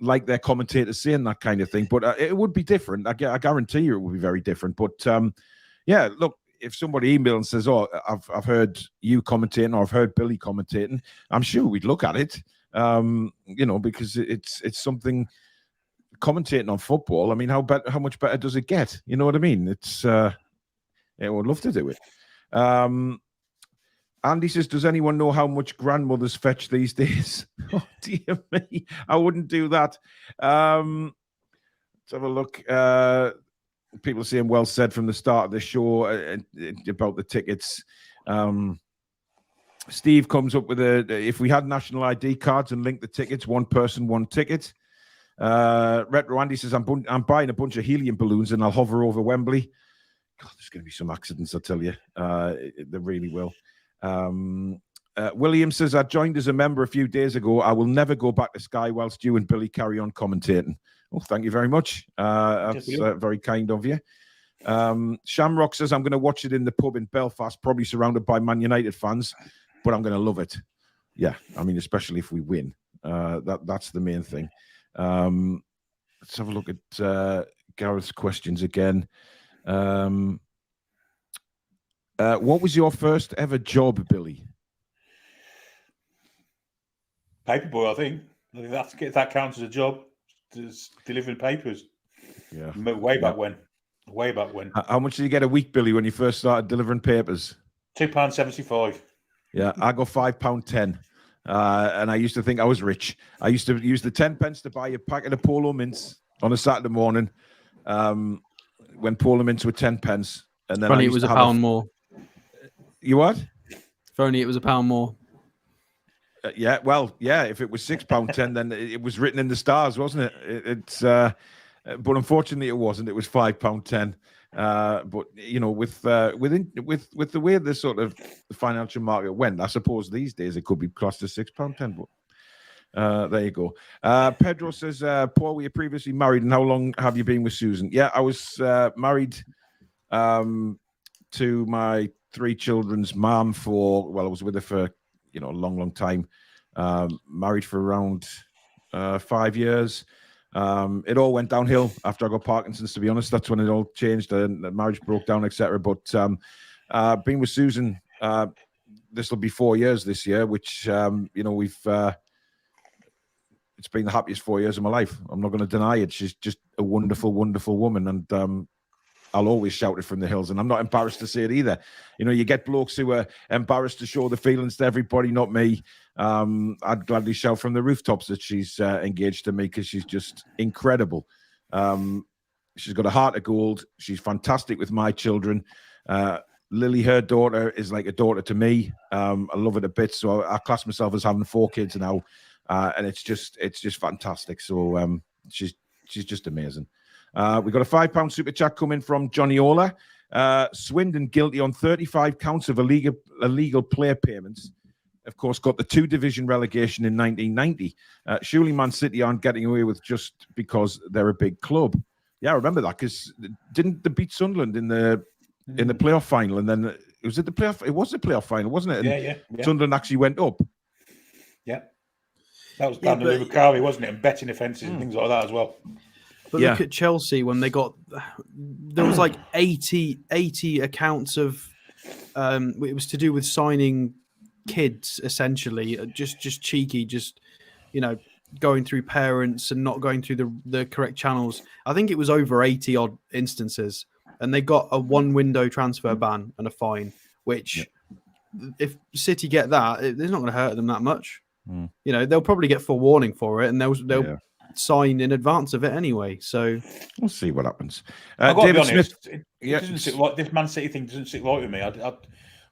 like their commentators saying that kind of thing. But it would be different. I guarantee you it would be very different. But yeah, look, if somebody emails and says, oh, I've heard you commentating or I've heard Billy commentating, I'm sure we'd look at it, because it's something, commentating on football. I mean, how much better does it get? You know what I mean? It's, I would love to do it. Andy says, does anyone know how much grandmothers fetch these days? Oh, dear me. I wouldn't do that. Let's have a look. People saying well said from the start of the show about the tickets. Steve comes up with if we had national ID cards and linked the tickets, one person, one ticket. Retro Andy says, I'm buying a bunch of helium balloons and I'll hover over Wembley. God, there's going to be some accidents, I tell you. There really will. William says, I joined as a member a few days ago. I will never go back to Sky whilst you and Billy carry on commentating. Oh, thank you very much. That's very kind of you. Shamrock says, I'm going to watch it in the pub in Belfast, probably surrounded by Man United fans, but I'm going to love it. Yeah, I mean, especially if we win. That's the main thing. Let's have a look at Gareth's questions again. What was your first ever job, Billy? Paperboy, I think. That's that counts as a job. Just delivering papers. Yeah. Way back when. How much did you get a week, Billy, when you first started delivering papers? £2.75. Yeah, I got £5.10. And I used to think I was rich. I used to use the 10 pence to buy a packet of Polo Mints on a Saturday morning, when Polo Mints were 10 pence. And then Funny, it was a pound more. You what? If only it was a pound more. Yeah, well, yeah. If it was £6.10, then it was written in the stars, wasn't it? But unfortunately, it wasn't. It was £5.10. But you know, with the way the sort of the financial market went, I suppose these days it could be classed as £6.10. But there you go. Pedro says, Paul, were you previously married, and how long have you been with Susan? Yeah, I was married to my 3 children's mom I was with her for a long time. Married for around 5 years. It all went downhill after I got Parkinson's, to be honest. That's when it all changed and the marriage broke down, etc. But being with Susan, this will be 4 years this year, which we've it's been the happiest 4 years of my life. I'm not going to deny it. She's just a wonderful, wonderful woman, and I'll always shout it from the hills, and I'm not embarrassed to say it either. You know, you get blokes who are embarrassed to show the feelings to everybody, not me. I'd gladly shout from the rooftops that she's engaged to me, because she's just incredible. She's got a heart of gold. She's fantastic with my children. Lily, her daughter, is like a daughter to me. I love it a bit. So I class myself as having 4 kids now, and it's just fantastic. So she's just amazing. We've got a £5 super chat coming from Johnny Ola. Swindon guilty on 35 counts of illegal player payments. Of course, got the 2 division relegation in 1990. Surely Man City aren't getting away with just because they're a big club. Yeah, I remember that, because didn't they beat Sunderland in the playoff final, and then it was the playoff final, wasn't it? And yeah. Sunderland actually went up. Yeah, that was down to Lucari, wasn't it? And betting offences and things like that as well. But look at Chelsea when there was like 80 accounts of it was to do with signing kids, essentially, just cheeky, going through parents and not going through the correct channels. I think it was over 80 odd instances, and they got a 1 window transfer ban and a fine, which if City get that, it's not going to hurt them that much. You know, they'll probably get forewarning for it, and they'll sign in advance of it anyway. So we'll see what happens. I've got David to be honest, Smith, it doesn't sit right. This Man City thing doesn't sit right with me.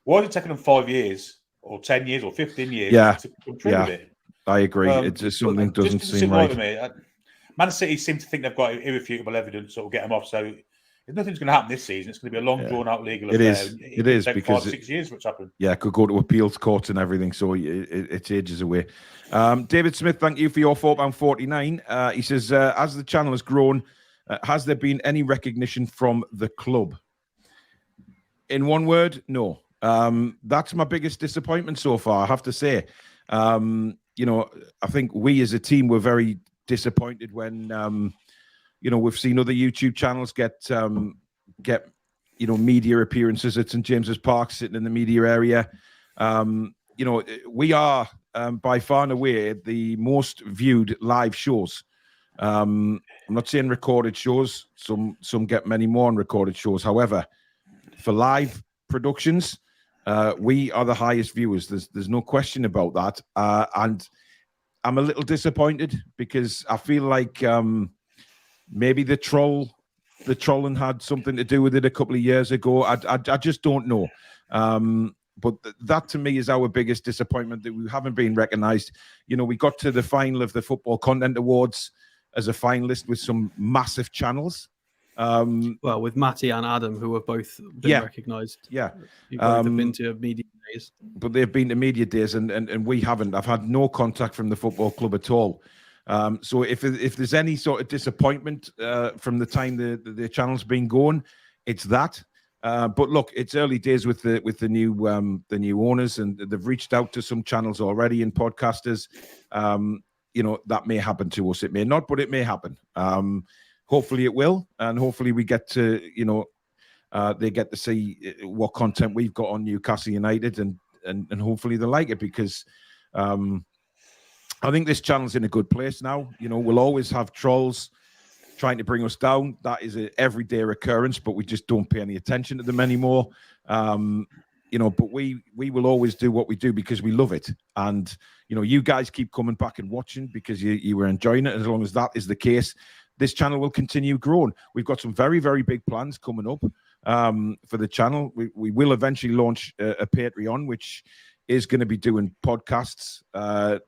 Why has it taken them 5 years or 10 years or 15 years to come through with it? I agree. It's just something doesn't seem right right with me. Man City seem to think they've got irrefutable evidence that will get them off. So if nothing's going to happen this season, it's going to be a long, drawn-out legal affair. It is take because 5-6 years for it to happen. Yeah, it could go to appeals courts and everything, so it's ages away. David Smith, thank you for your £4.49. He says, as the channel has grown, has there been any recognition from the club? In one word, no. That's my biggest disappointment so far, I have to say. I think we as a team were very disappointed when we've seen other YouTube channels get media appearances at St James's Park, sitting in the media area. We are by far and away the most viewed live shows. I'm not saying recorded shows. Some get many more on recorded shows. However, for live productions, we are the highest viewers. There's no question about that. And I'm a little disappointed, because I feel like maybe the trolling had something to do with it a couple of years ago. I just don't know. But that to me is our biggest disappointment, that we haven't been recognised. We got to the final of the Football Content Awards as a finalist with some massive channels. Well, with Matty and Adam, who have both been recognised. Yeah. You've both been to media days. But they've been to media days, and we haven't. I've had no contact from the football club at all. So if there's any sort of disappointment from the time the channel's been going, it's that. But look, it's early days with the new owners, and they've reached out to some channels already and podcasters. That may happen to us. It may not, but it may happen. Hopefully it will, and hopefully we get to they get to see what content we've got on Newcastle United, and hopefully they like it, because I think this channel's in a good place now. We'll always have trolls trying to bring us down. That is an everyday occurrence, but we just don't pay any attention to them anymore. But we will always do what we do because we love it. And, you guys keep coming back and watching because you were enjoying it. As long as that is the case, this channel will continue growing. We've got some very, very big plans coming up for the channel. We will eventually launch a Patreon, which is going to be doing podcasts,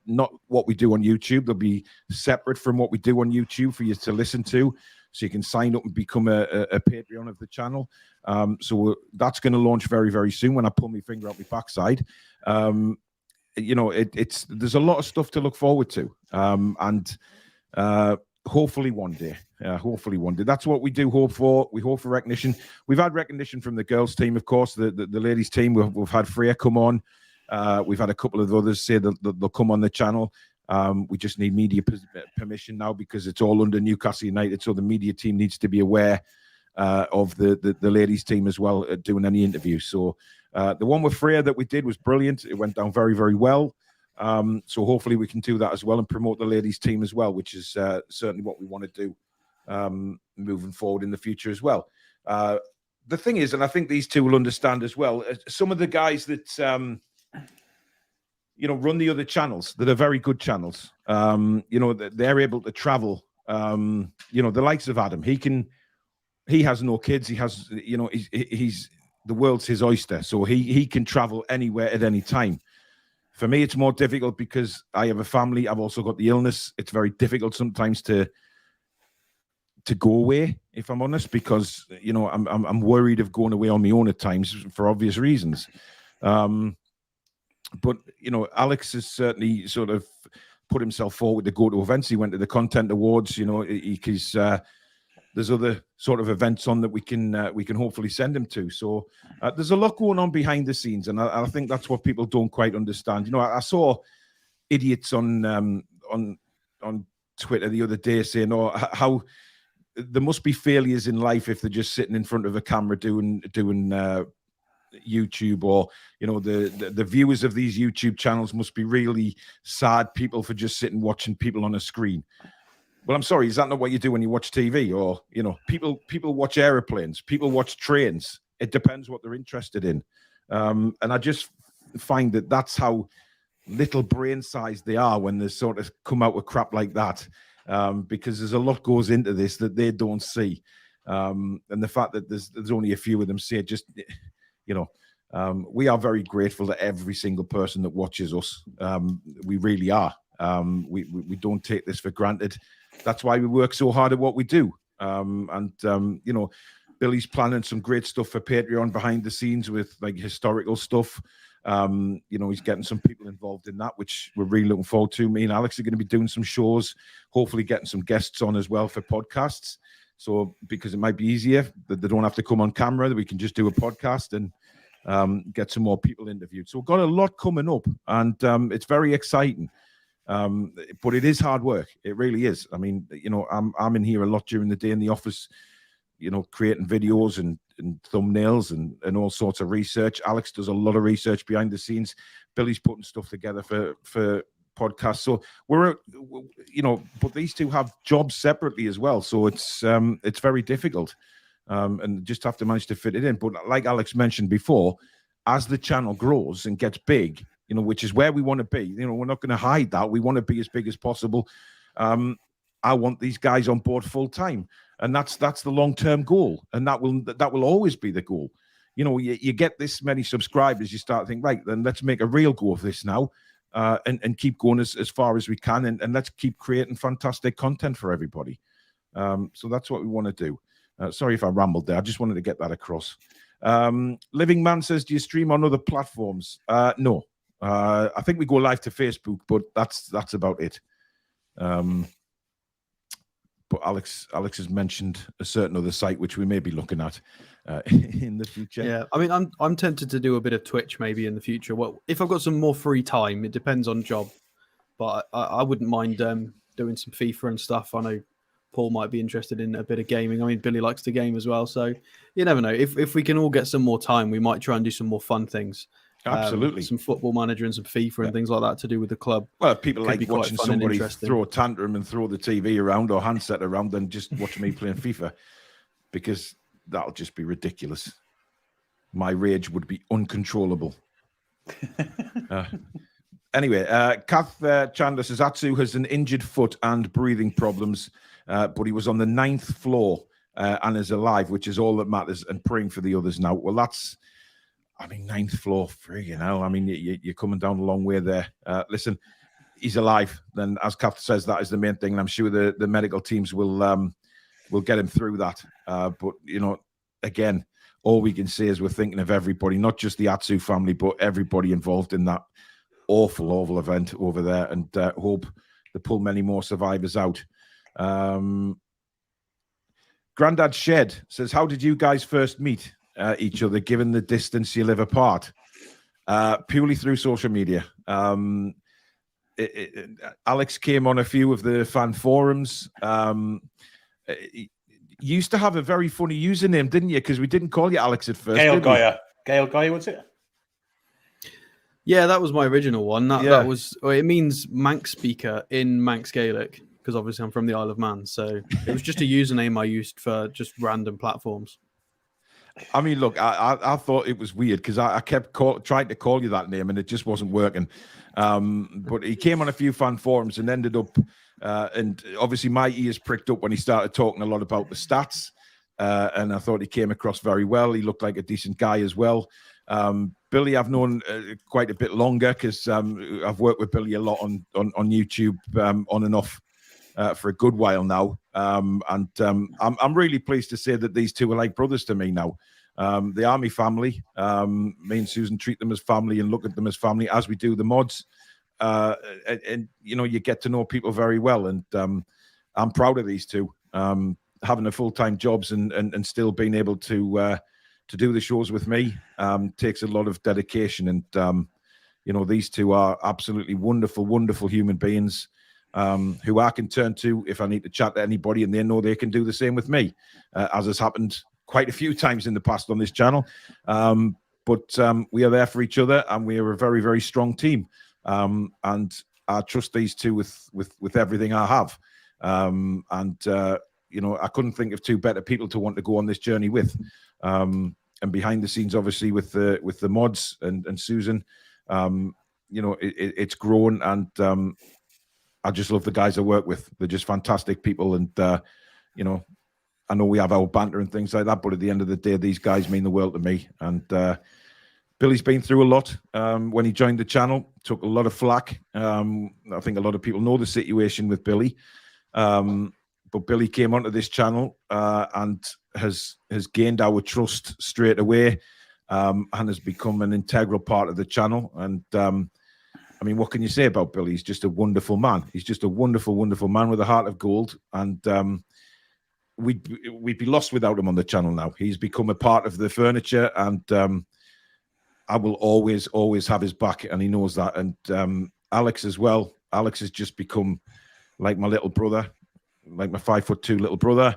not what we do on YouTube. They'll be separate from what we do on YouTube for you to listen to. So you can sign up and become a Patreon of the channel. So that's going to launch very, very soon when I pull my finger out my backside. There's a lot of stuff to look forward to. And hopefully one day. That's what we do hope for. We hope for recognition. We've had recognition from the girls' team, of course, the ladies' team. We've had Freya come on. We've had a couple of others say that they'll come on the channel. We just need media permission now because it's all under Newcastle United. So the media team needs to be aware of the ladies' team as well doing any interviews. So the one with Freya that we did was brilliant. It went down very, very well. So hopefully we can do that as well and promote the ladies' team as well, which is certainly what we want to do moving forward in the future as well. The thing is, and I think these two will understand as well, some of the guys that run the other channels that are very good channels. They're able to travel. The likes of Adam, he has no kids. He has, he's the world's his oyster, so he can travel anywhere at any time. For me, it's more difficult because I have a family. I've also got the illness. It's very difficult sometimes to go away, if I'm honest, because I'm worried of going away on my own at times for obvious reasons. But Alex has certainly sort of put himself forward to go to events. He went to the Content Awards. He's there's other sort of events on that we can hopefully send him to. So there's a lot going on behind the scenes, and I think that's what people don't quite understand. I saw idiots on Twitter the other day saying, "Oh, how there must be failures in life if they're just sitting in front of a camera doing." YouTube, or the viewers of these YouTube channels must be really sad people for just sitting watching people on a screen. Well, I'm sorry, is that not what you do when you watch TV? Or people watch airplanes, people watch trains. It depends what they're interested in, and I just find that that's how little brain size they are when they sort of come out with crap like that, because there's a lot goes into this that they don't see, and the fact that there's only a few of them say just. We are very grateful to every single person that watches us. We really are. We don't take this for granted. That's why we work so hard at what we do. Billy's planning some great stuff for Patreon behind the scenes with like historical stuff. He's getting some people involved in that, which we're really looking forward to. Me and Alex are going to be doing some shows, hopefully getting some guests on as well for podcasts. So because it might be easier that they don't have to come on camera, that we can just do a podcast and get some more people interviewed. So we've got a lot coming up, and it's very exciting. But it is hard work. It really is. I mean, I'm in here a lot during the day in the office, creating videos and thumbnails and all sorts of research. Alex does a lot of research behind the scenes. Billy's putting stuff together for podcasts. So but these two have jobs separately as well. So it's very difficult, and just have to manage to fit it in. But like Alex mentioned before, as the channel grows and gets big, which is where we want to be. We're not going to hide that. We want to be as big as possible. I want these guys on board full time, and that's the long-term goal, and that will always be the goal. You get this many subscribers, you start thinking, right, then let's make a real go of this now. And keep going as far as we can, and let's keep creating fantastic content for everybody. So that's what we want to do. Sorry if I rambled there. I just wanted to get that across. Living Man says, do you stream on other platforms? No. I think we go live to Facebook, but that's about it. But Alex has mentioned a certain other site which we may be looking at in the future. Yeah, I mean, I'm tempted to do a bit of Twitch maybe in the future. Well, if I've got some more free time, it depends on job, but I wouldn't mind doing some FIFA and stuff. I know Paul might be interested in a bit of gaming. I mean, Billy likes to game as well, so you never know. If we can all get some more time, we might try and do some more fun things. Absolutely. Some Football Manager and some FIFA and things like that to do with the club. Well, people like watching somebody throw a tantrum and throw the TV around or handset around than just watch me playing FIFA, because that'll just be ridiculous. My rage would be uncontrollable. Anyway, Kath Chandler says Atsu has an injured foot and breathing problems, but he was on the 9th floor and is alive, which is all that matters, and praying for the others now. Well, that's, I mean, 9th floor, friggin' hell. I mean, you're coming down a long way there. Listen, he's alive. Then, as Kath says, that is the main thing, and I'm sure the medical teams will get him through that. But, you know, again, all we can say is we're thinking of everybody, not just the Atsu family, but everybody involved in that awful event over there, and hope they pull many more survivors out. Grandad Shed says, how did you guys first meet each other, given the distance you live apart? Purely through social media. Alex came on a few of the fan forums. You used to have a very funny username, didn't you? Because we didn't call you Alex at first. Gail Gaia, was it? Yeah, that was my original one. That was, well, it means Manx speaker in Manx Gaelic, because obviously I'm from the Isle of Man. So it was just a username I used for just random platforms. I mean, look, I thought it was weird because I kept trying to call you that name and it just wasn't working. But he came on a few fan forums and ended up, and obviously my ears pricked up when he started talking a lot about the stats. And I thought he came across very well. He looked like a decent guy as well. Billy, I've known quite a bit longer because I've worked with Billy a lot on YouTube on and off for a good while now. I'm really pleased to say that these two are like brothers to me now. The Army family, me and Susan treat them as family and look at them as family, as we do the mods. And you know, you get to know people very well. And I'm proud of these two, having a full-time jobs and still being able to do the shows with me. Takes a lot of dedication. And, you know, these two are absolutely wonderful, wonderful human beings who I can turn to if I need to chat to anybody, and they know they can do the same with me, as has happened quite a few times in the past on this channel. But we are there for each other, and we are a very, very strong team. And I trust these two with everything I have. You know, I couldn't think of two better people to want to go on this journey with. And behind the scenes, obviously, with the mods and Susan, you know, it's grown, and I just love the guys I work with. They're just fantastic people, and you know, I know we have our banter and things like that, but at the end of the day, these guys mean the world to me. And Billy's been through a lot. When he joined the channel, took a lot of flack. I think a lot of people know the situation with Billy. But Billy came onto this channel and has gained our trust straight away, and has become an integral part of the channel. And I mean, what can you say about Billy? He's just a wonderful man. He's just a wonderful, wonderful man with a heart of gold. And we'd be lost without him on the channel now. He's become a part of the furniture, and I will always, always have his back, and he knows that. And Alex as well. Alex has just become like my little brother, like my 5'2" little brother.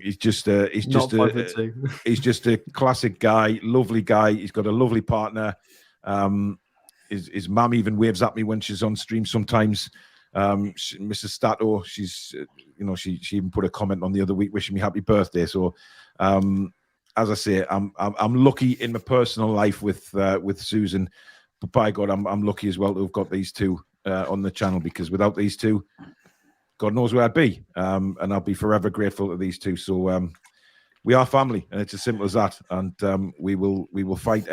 He's just a classic guy, lovely guy. He's got a lovely partner. His mum even waves at me when she's on stream sometimes. Mrs. Stato, she's you know, she even put a comment on the other week wishing me happy birthday. So as I say, I'm lucky in my personal life with Susan, but by God, I'm lucky as well to have got these two on the channel, because without these two, God knows where I'd be. And I'll be forever grateful to these two. So we are family, and it's as simple as that. And we will fight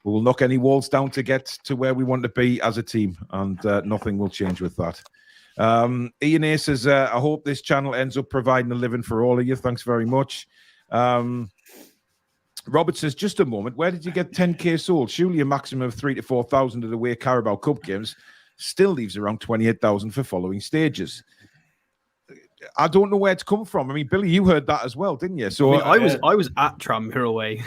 we will knock any walls down to get to where we want to be as a team, and nothing will change with that. Ian A says, I hope this channel ends up providing a living for all of you. Thanks very much. Robert says, just a moment, where did you get 10k sold? Surely a maximum of 3,000 to 4,000 of the way Carabao Cup games still leaves around 28,000 for following stages. I don't know where it's come from. I mean, Billy, you heard that as well, didn't you? So I was at Tranmere away.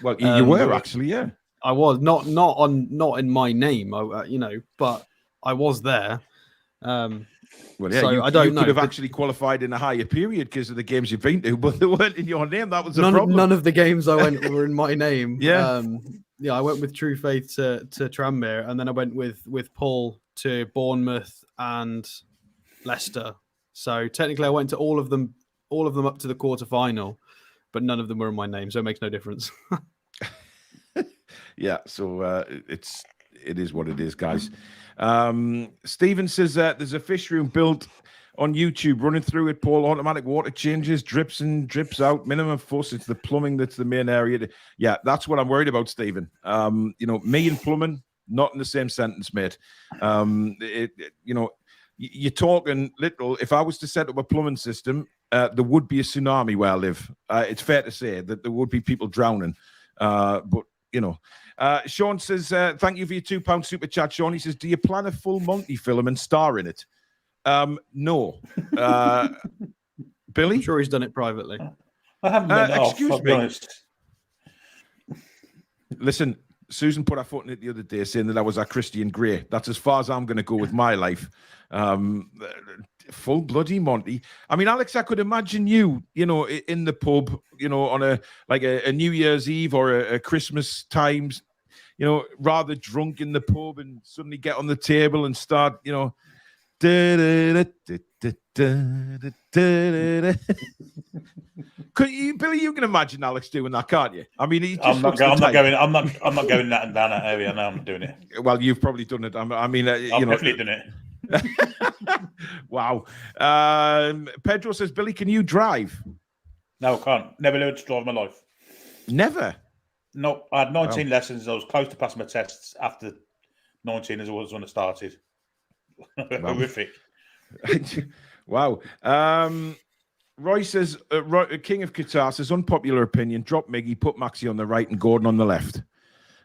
Well, you were actually, yeah. I was not in my name, you know, but I was there. Well, yeah, so I don't know. You could have actually qualified in a higher period because of the games you've been to, but they weren't in your name. That was the problem. None of the games I went were in my name. Yeah. I went with True Faith to Tranmere, and then I went with Paul to Bournemouth and Leicester. So technically, I went to all of them up to the quarter-final, but none of them were in my name, so it makes no difference. Yeah, so it is what it is, guys. Stephen says there's a fish room built on YouTube, running through it, Paul. Automatic water changes, drips in, drips out, minimum fuss. It's the plumbing that's the main area. Yeah, that's what I'm worried about, Stephen. Me and plumbing, not in the same sentence, mate. You're talking literal. If I was to set up a plumbing system, there would be a tsunami where I live. It's fair to say that there would be people drowning. But Sean says, thank you for your £2 super chat, Sean. He says, do you plan a full Monty film and star in it? No. Billy? I'm sure he's done it privately. I haven't been off, excuse I'll be honest. Listen, Susan put her foot in it the other day saying that I was a Christian Grey. That's as far as I'm going to go with my life. Full bloody Monty. I mean, Alex, I could imagine you, in the pub, on a New Year's Eve or a Christmas times, rather drunk in the pub and suddenly get on the table and start, Billy, you can imagine Alex doing that, can't you? I mean, I'm not going that down that area. No, I'm doing it. Well, you've probably done it. I've definitely done it. Wow. Pedro says, Billy, can you drive? No, I can't. Never learned to drive in my life. Never? No, I had 19 lessons. I was close to passing my tests after 19 as I was when I started. Horrific. Wow. Roy says, King of Qatar says, unpopular opinion, drop Miggy, put Maxi on the right and Gordon on the left.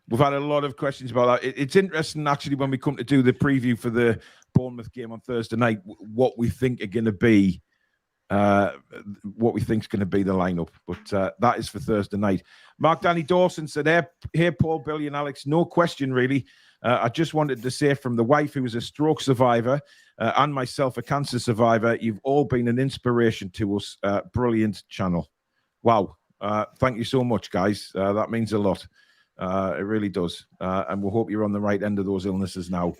We've had a lot of questions about that. It's interesting, actually, when we come to do the preview for the Bournemouth game on Thursday night, what we think are going to be, what we think is going to be the lineup. But that is for Thursday night. Mark Danny Dawson said, hey, Paul, Billy and Alex, no question, really. I just wanted to say from the wife who was a stroke survivor and myself, a cancer survivor, you've all been an inspiration to us. Brilliant channel. Wow. Thank you so much, guys. That means a lot. It really does. And we'll hope you're on the right end of those illnesses now.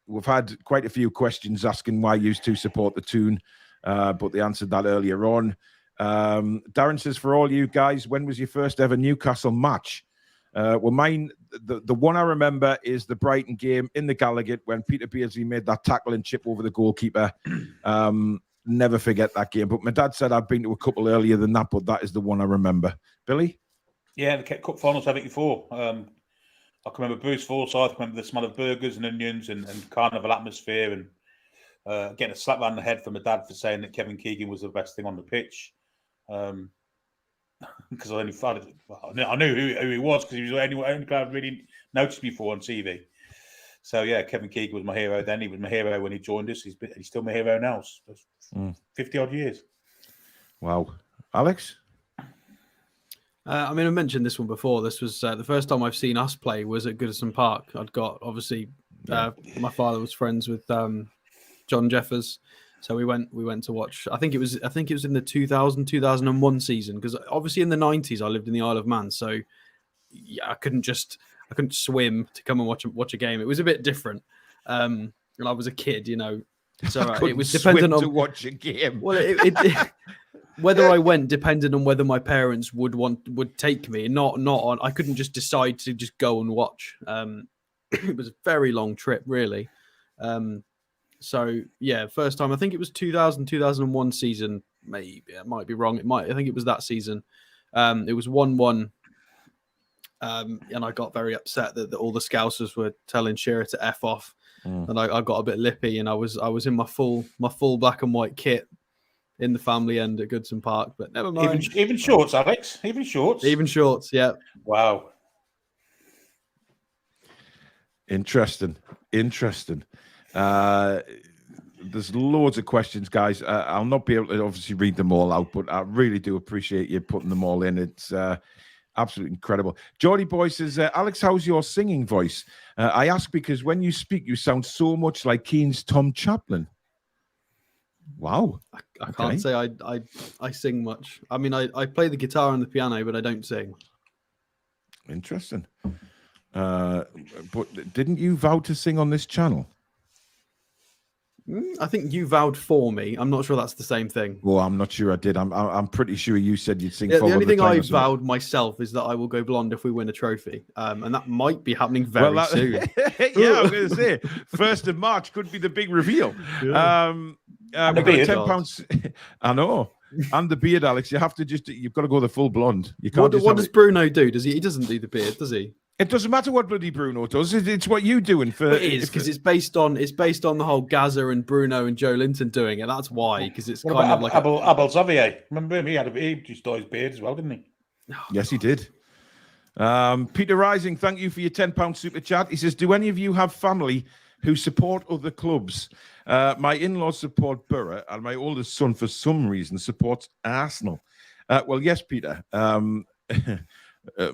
We've had quite a few questions asking why you two support the Toon, but they answered that earlier on. Darren says, for all you guys, when was your first ever Newcastle match? Well, mine, the one I remember is the Brighton game in the Gallagher when Peter Beardsley made that tackle and chip over the goalkeeper. Never forget that game. But my dad said I've been to a couple earlier than that, but that is the one I remember. Billy? Yeah, the Cup Final 74. I can remember Bruce Forsyth. I remember the smell of burgers and onions and carnival atmosphere and getting a slap around the head from my dad for saying that Kevin Keegan was the best thing on the pitch. Because I knew who he was because he was the only player I'd really noticed before on TV. So yeah, Kevin Keegan was my hero then. He was my hero when he joined us. He's still my hero now. 50 odd years. Wow, Alex. I mean, I mentioned this one before. This was the first time I've seen us play was at Goodison Park. I'd got obviously my father was friends with John Jeffers. So we went to watch. I think it was in the 2000-2001 season because obviously in the 90s I lived in the Isle of Man, so yeah, I couldn't swim to come and watch a game. It was a bit different. And I was a kid, So it was dependent on to watch a game. Well, it whether I went depended on whether my parents would take me. Not on. I couldn't just decide to just go and watch. It was a very long trip, really. So yeah, first time I think it was 2000-2001 season. Maybe I might be wrong. I think it was that season. It was 1-1, and I got very upset that all the Scousers were telling Shearer to F off, and I got a bit lippy, and I was in my full black and white kit in the family end at Goodson Park. But never mind. Even shorts, Alex. Even shorts. Yeah. Wow. Interesting. There's loads of questions, guys. I'll not be able to obviously read them all out, but I really do appreciate you putting them all in. It's absolutely incredible. Geordie Boy says, Alex, how's your singing voice? I ask because when you speak, you sound so much like Keane's Tom Chaplin. Wow. I can't say I sing much. I mean, I play the guitar and the piano, but I don't sing. Interesting. But didn't you vow to sing on this channel? I think you vowed for me. I'm not sure that's the same thing. Well, I'm not sure I did. I'm pretty sure you said you'd sing. The only thing I vowed myself is that I will go blonde if we win a trophy, and that might be happening very soon. Yeah, I'm going to say 1st of March could be the big reveal. Yeah. And we've got £10. I know. And the beard, Alex. You've got to go the full blonde. You can't. What does Bruno do? He doesn't do the beard, does he? It doesn't matter what bloody Bruno does. It's what you doing for. It is because it's based on the whole Gaza and Bruno and Joe Linton doing it. That's why, because it's kind of like Abel Xavier. Remember him? He just dyed his beard as well, didn't he? Yes, he did. Peter Rising, thank you for your £10 super chat. He says, "Do any of you have family who support other clubs? My in-laws support Borough, and my oldest son, for some reason, supports Arsenal." Well, yes, Peter.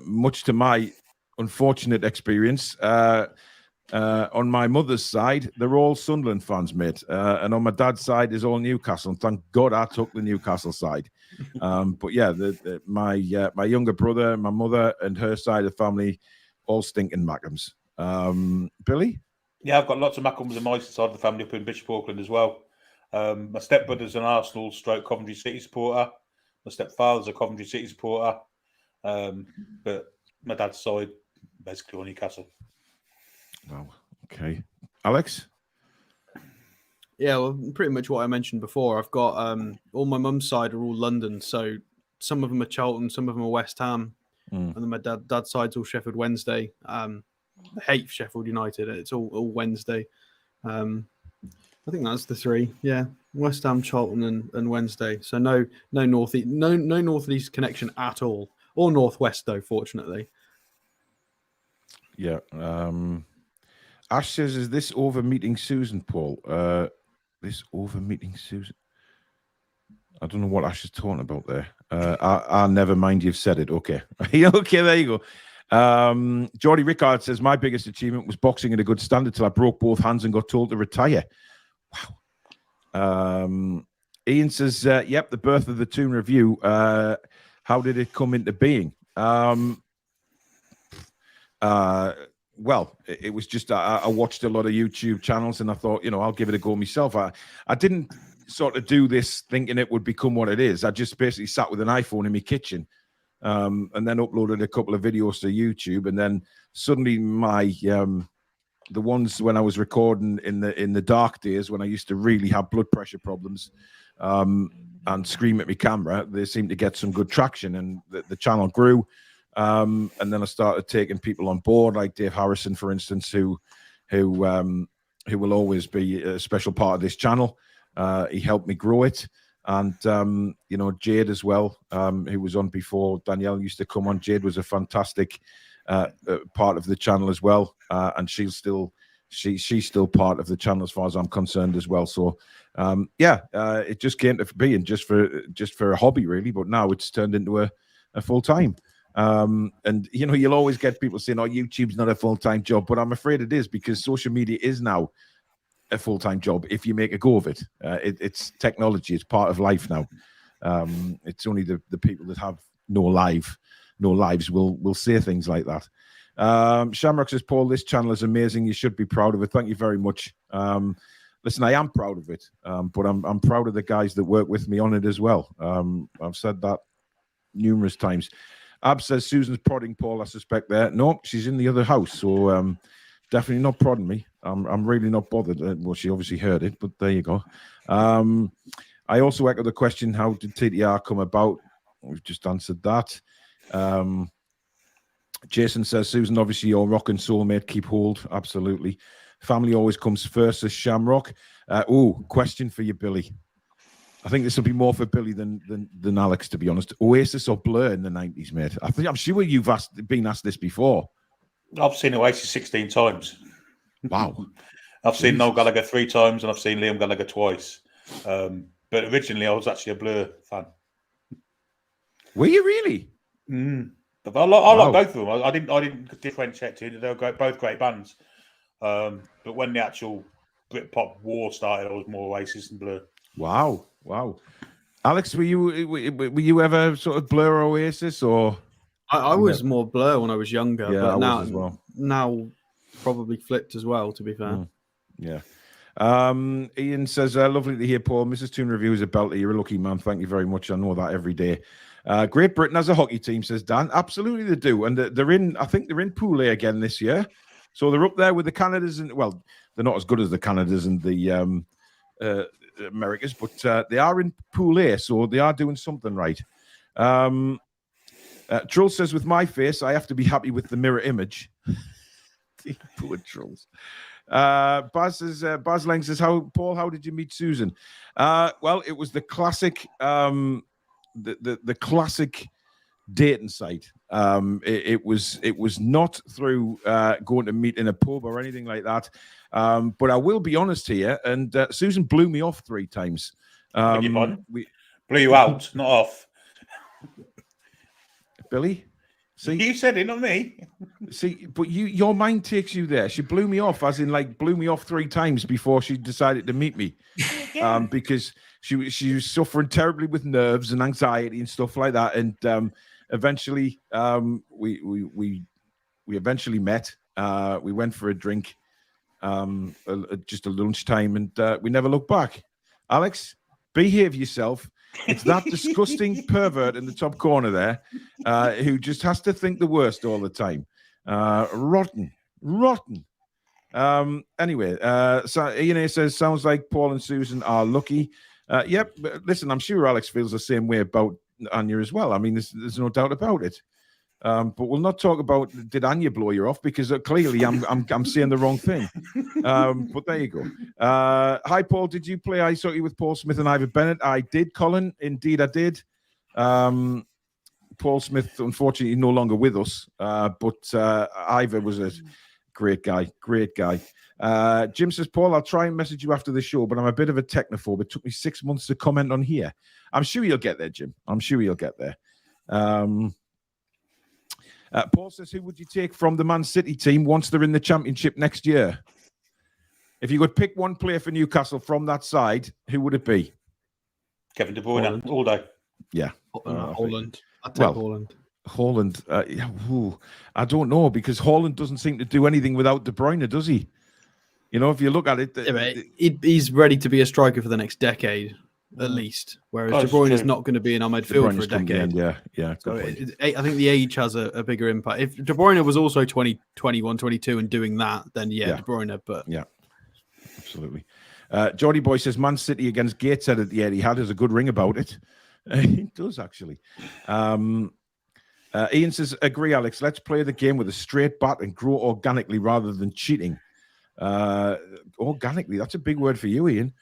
Much to my unfortunate experience, on my mother's side, they're all Sunderland fans, mate. And on my dad's side is all Newcastle. And thank God I took the Newcastle side. But yeah, my younger brother, my mother, and her side of the family, all stinking Mackhams. Billy? Yeah, I've got lots of Mackhams on my side of the family up in Bishop Auckland as well. My stepbrother's an Arsenal / Coventry City supporter. My stepfather's a Coventry City supporter. But my dad's side, basically on Newcastle. Wow. Okay. Alex? Yeah, well, pretty much what I mentioned before. I've got all my mum's side are all London, so some of them are Charlton, some of them are West Ham, and then my dad's side's all Sheffield Wednesday. I hate Sheffield United. It's all Wednesday. I think that's the three. Yeah, West Ham, Charlton, and Wednesday. So no northeast connection at all, or northwest though. Fortunately. Yeah. Ash says, "Is this over meeting Susan, Paul?" This over meeting Susan. I don't know what Ash is talking about there. I never mind. You've said it. Okay. Okay. There you go. Geordie Rickard says, "My biggest achievement was boxing at a good standard till I broke both hands and got told to retire." Wow. Ian says, "Yep, the birth of the Toon review. How did it come into being?" Well, it was just I watched a lot of YouTube channels and I thought, I'll give it a go myself. I didn't sort of do this thinking it would become what it is. I just basically sat with an iPhone in my kitchen, and then uploaded a couple of videos to YouTube, and then suddenly the ones when I was recording in the dark days when I used to really have blood pressure problems, and scream at my camera, they seemed to get some good traction, and the channel grew. And then I started taking people on board, like Dave Harrison, for instance, who will always be a special part of this channel. He helped me grow it, and Jade as well, who was on before Danielle used to come on. Jade was a fantastic part of the channel as well, and she's still part of the channel as far as I'm concerned as well. So it just came to being just for a hobby, really, but now it's turned into a full time. And you'll always get people saying, "Oh, YouTube's not a full-time job," but I'm afraid it is, because social media is now a full-time job if you make a go of it. It's technology, it's part of life now. It's only the people that have no lives will say things like that. Shamrock says, "Paul, this channel is amazing. You should be proud of it." Thank you very much. Listen, I am proud of it, but I'm proud of the guys that work with me on it as well. I've said that numerous times. Ab says, "Susan's prodding Paul, I suspect there." No, she's in the other house, so definitely not prodding me. I'm really not bothered. Well, she obviously heard it, but there you go. I also echo the question, how did TTR come about? We've just answered that. Jason says, "Susan, obviously your rock and soulmate, keep hold." Absolutely. Family always comes first, as Shamrock. Question for you, Billy. I think this will be more for Billy than Alex, to be honest. Oasis or Blur in the 90s, mate? I'm sure you've been asked this before. I've seen Oasis 16 times. Wow. I've seen Noel Gallagher 3 times, and I've seen Liam Gallagher twice. But originally, I was actually a Blur fan. Were you really? But I like both of them. I didn't differentiate two. They were both great bands. But when the actual Britpop war started, I was more Oasis than Blur. Wow. Alex, were you ever sort of Blur or Oasis, or? I was more Blur when I was younger, but I now was as well. Now probably flipped as well. To be fair, Yeah. Ian says, lovely to hear, Paul. Mrs. Toon Review is a belter. You're a lucky man. Thank you very much. I know that every day. Great Britain has a hockey team, says Dan. Absolutely they do. And I think they're in Pool A again this year. So they're up there with the Canadas. And well, they're not as good as the Canadas and the Americas, but they are in Pool A. So they are doing something right. Trull says, with my face, I have to be happy with the mirror image. Poor Trulls. Baz Lang says, Paul, how did you meet Susan? Well, it was the classic the classic dating site. It was not through going to meet in a pub or anything like that. But I will be honest here, and Susan blew me off 3 times. Blew you out, not off. Billy? See, you said it, not me. See, but your mind takes you there. She blew me off, as in like blew me off 3 times before she decided to meet me, because she was suffering terribly with nerves and anxiety and stuff like that. And eventually, we eventually met. We went for a drink, just a lunchtime, and we never looked back. Alex, behave yourself. It's that disgusting pervert in the top corner there, who just has to think the worst all the time. Rotten. Anyway, so Ian says, sounds like Paul and Susan are lucky. Yep, but listen, I'm sure Alex feels the same way about Anya as well. I mean, there's no doubt about it. But we'll not talk about did Anya blow you off, because clearly I'm saying the wrong thing. But there you go. Hi, Paul. Did you play ice hockey with Paul Smith and Ivor Bennett? I did, Colin. Indeed, I did. Paul Smith, unfortunately, no longer with us. But Ivor was a great guy. Great guy. Jim says, Paul, I'll try and message you after the show, but I'm a bit of a technophobe. It took me 6 months to comment on here. I'm sure you'll get there, Jim. I'm sure you'll get there. Paul says, who would you take from the Man City team once they're in the Championship next year? If you could pick one player for Newcastle from that side, who would it be? Kevin De Bruyne, all day. Yeah. Haaland. I'd take Haaland. Haaland. I don't know, because Haaland doesn't seem to do anything without De Bruyne, does he? You know, if you look at it. He's ready to be a striker for the next decade. At least, whereas De Bruyne is not going to be in our midfield for a decade. Yeah. So I think the age has a bigger impact. If De Bruyne was also 20, 21, 22 and doing that, then De Bruyne. But yeah, absolutely. Geordie Boy says Man City against Gateshead at the Etihad has a good ring about it. It does, actually. Ian says, agree, Alex. Let's play the game with a straight bat and grow organically rather than cheating. Organically, that's a big word for you, Ian.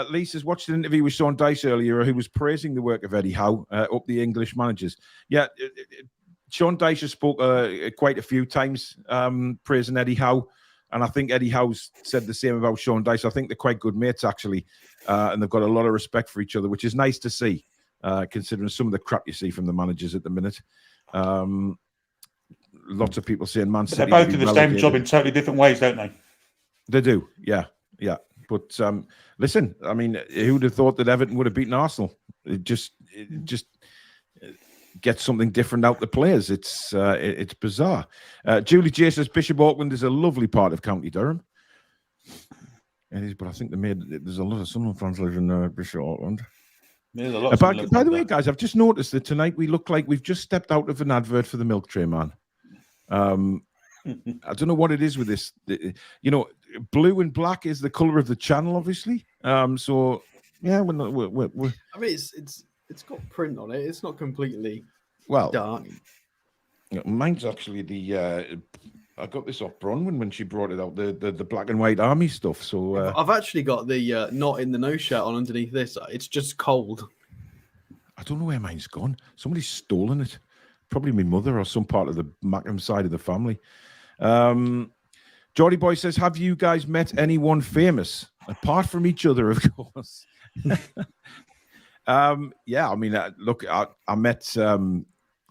Lee says, watched an interview with Sean Dyche earlier, who was praising the work of Eddie Howe up the English managers. Yeah, Sean Dyche has spoke quite a few times praising Eddie Howe, and I think Eddie Howe's said the same about Sean Dyche. I think they're quite good mates, actually, and they've got a lot of respect for each other, which is nice to see, considering some of the crap you see from the managers at the minute. Lots of people saying Man City. They both do the same job in totally different ways, don't they? They do, yeah. But listen, I mean, who would have thought that Everton would have beaten Arsenal? It just gets something different out the players. It's bizarre. Julie J says Bishop Auckland is a lovely part of County Durham. It is, but I think there's a lot of Sunderland fans living in Bishop Auckland. There's a lot. By the way, guys, I've just noticed that tonight we look like we've just stepped out of an advert for the Milk Tray Man. I don't know what it is with this. You know, blue and black is the color of the channel, obviously. So yeah, we're I mean, it's got print on it. It's not completely dark. Mine's actually I got this off Bronwyn when she brought it out, the black and white army stuff. So I've actually got the not in the know shirt on underneath this. It's just cold. I don't know where mine's gone. Somebody's stolen it. Probably my mother or some part of the Mackham side of the family. Geordie Boy says, have you guys met anyone famous? Apart from each other, of course. Yeah, I mean, look, I met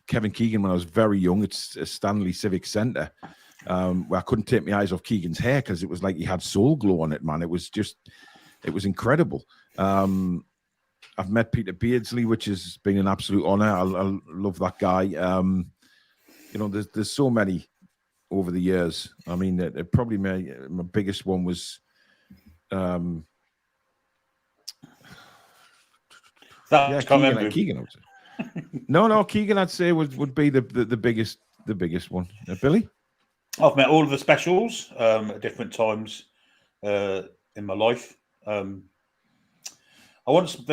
Kevin Keegan when I was very young at Stanley Civic Centre, where I couldn't take my eyes off Keegan's hair because it was like he had soul glow on it, man. It was incredible. I've met Peter Beardsley, which has been an absolute honour. I love that guy. You know, there's so many over the years. I mean, probably my biggest one was. Keegan. No, Keegan. I'd say would be the biggest one. Billy. I've met all of the specials at different times in my life. There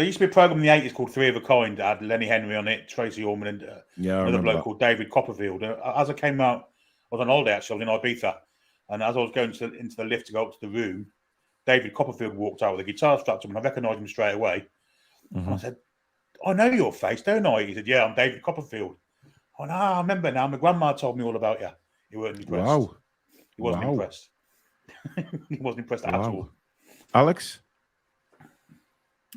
used to be a program in the 80s called Three of a Kind that had Lenny Henry on it, Tracy Orman, and another bloke called David Copperfield. As I came out, I was on holiday actually, I was in Ibiza, and as I was going into the lift to go up to the room, David Copperfield walked out with a guitar strapped to him, and I recognised him straight away. Mm-hmm. And I said, "I know your face, don't I?" He said, "Yeah, I'm David Copperfield." Oh no, I remember now. My grandma told me all about you. He weren't impressed. Wow. He wasn't impressed. He wasn't impressed at all. Alex?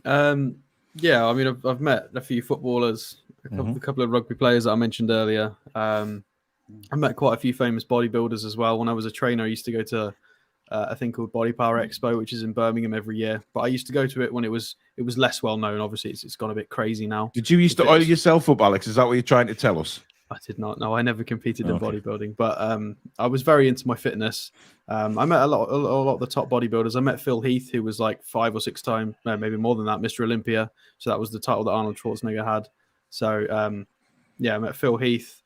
Yeah, I mean, I've met a few footballers, a couple of rugby players that I mentioned earlier. I met quite a few famous bodybuilders as well. When I was a trainer, I used to go to a thing called Body Power Expo, which is in Birmingham every year. But I used to go to it when it was less well known. Obviously, it's gone a bit crazy now. Did you used to oil yourself up, Alex? Is that what you're trying to tell us? I did not. No, I never competed in bodybuilding, but I was very into my fitness. I met a lot of the top bodybuilders. I met Phil Heath, who was like 5 or 6 times, maybe more than that, Mr. Olympia. So that was the title that Arnold Schwarzenegger had. So I met Phil Heath.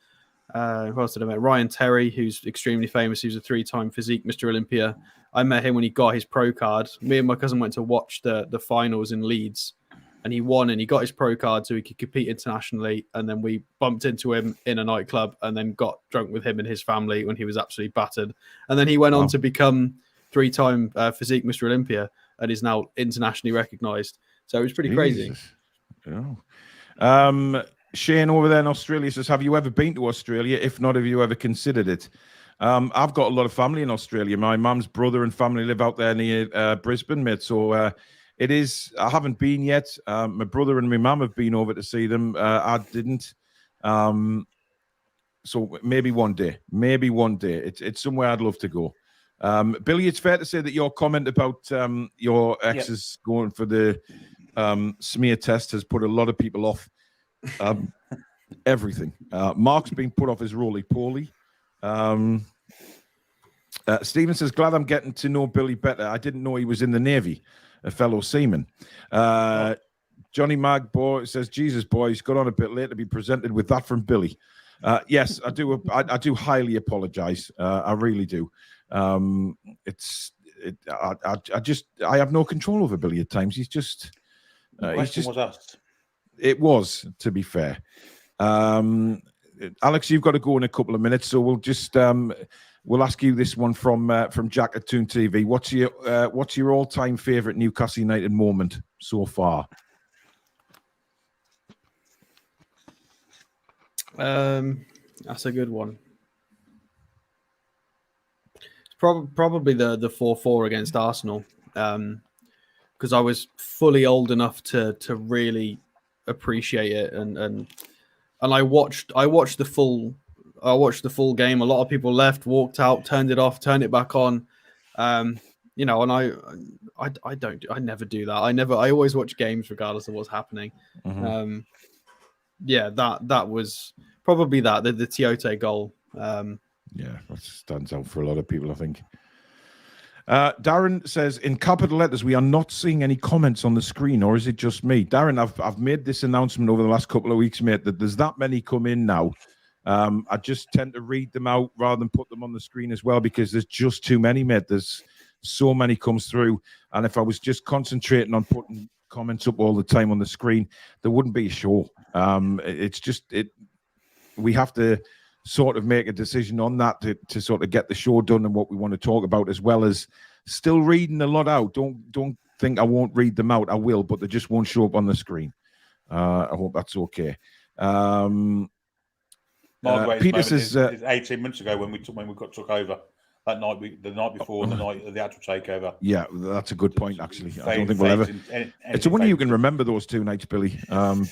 Who else did I met? Ryan Terry, who's extremely famous. He was a 3-time physique Mr. Olympia. I met him when he got his pro card. Me and my cousin went to watch the finals in Leeds. And he won, and he got his pro card so he could compete internationally. And then we bumped into him in a nightclub and then got drunk with him and his family when he was absolutely battered. And then he went on to become 3-time physique Mr. Olympia and is now internationally recognized. So it was pretty crazy. Oh. Shane over there in Australia says, have you ever been to Australia? If not, have you ever considered it? I've got a lot of family in Australia. My mum's brother and family live out there near Brisbane, mate. So... it is. I haven't been yet. My brother and my mum have been over to see them. I didn't. So maybe one day. It's somewhere I'd love to go. Billy, it's fair to say that your comment about your exes going for the smear test has put a lot of people off everything. Mark's been put off his roly-poly. Stephen says, glad I'm getting to know Billy better. I didn't know he was in the Navy. A fellow seaman. Johnny Magboy says, Jesus, boys, got on a bit late to be presented with that from Billy. Yes, I do. I do highly apologize. I really do. I have no control over Billy at times. He's just. Was asked. It was, to be fair. Alex, you've got to go in a couple of minutes, so we'll just. We'll ask you this one from Jack at Toon TV. What's your all-time favourite Newcastle United moment so far? That's a good one. It's probably the 4-4 against Arsenal, because I was fully old enough to really appreciate it, and I watched the full. I watched the full game. A lot of people left, walked out, turned it off, turned it back on. And I never do that. I always watch games regardless of what's happening. Mm-hmm. That was probably the Tiote goal. That stands out for a lot of people, I think. Darren says, in capital letters, we are not seeing any comments on the screen, or is it just me? Darren, I've made this announcement over the last couple of weeks, mate, that there's that many come in now. I just tend to read them out rather than put them on the screen as well, because there's just too many, mate. There's so many comes through. And if I was just concentrating on putting comments up all the time on the screen, there wouldn't be a show. We have to sort of make a decision on that to sort of get the show done and what we want to talk about, as well as still reading a lot out. Don't think I won't read them out. I will, but they just won't show up on the screen. I hope that's okay. Peter says 18 months ago when we got took over that night, the night before and the night of the actual takeover. Yeah, that's a good point. Actually, I don't think we'll ever. It's a wonder you can remember those 2 nights, Billy,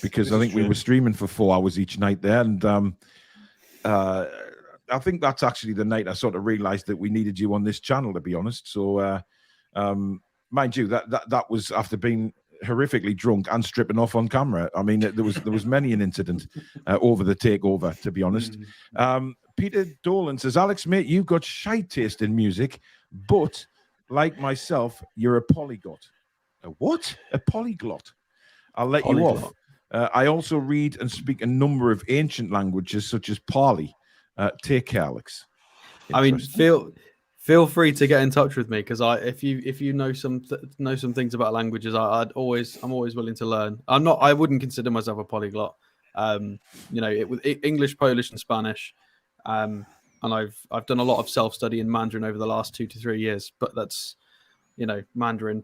because I think we were streaming for 4 hours each night there, and I think that's actually the night I sort of realised that we needed you on this channel, to be honest. So, mind you, that was after being horrifically drunk and stripping off on camera. I mean, there was many an incident over the takeover, to be honest. Peter Dolan says, Alex, mate, you've got shite taste in music, but like myself, you're a polyglot. A what? A polyglot. I'll let you off. I also read and speak a number of ancient languages, such as Pali. Take care, Alex. I mean, feel free to get in touch with me, because if you know some things about languages, I'm always willing to learn. I wouldn't consider myself a polyglot. With English, Polish, and Spanish, and I've done a lot of self-study in Mandarin over the last 2 to 3 years. But that's, Mandarin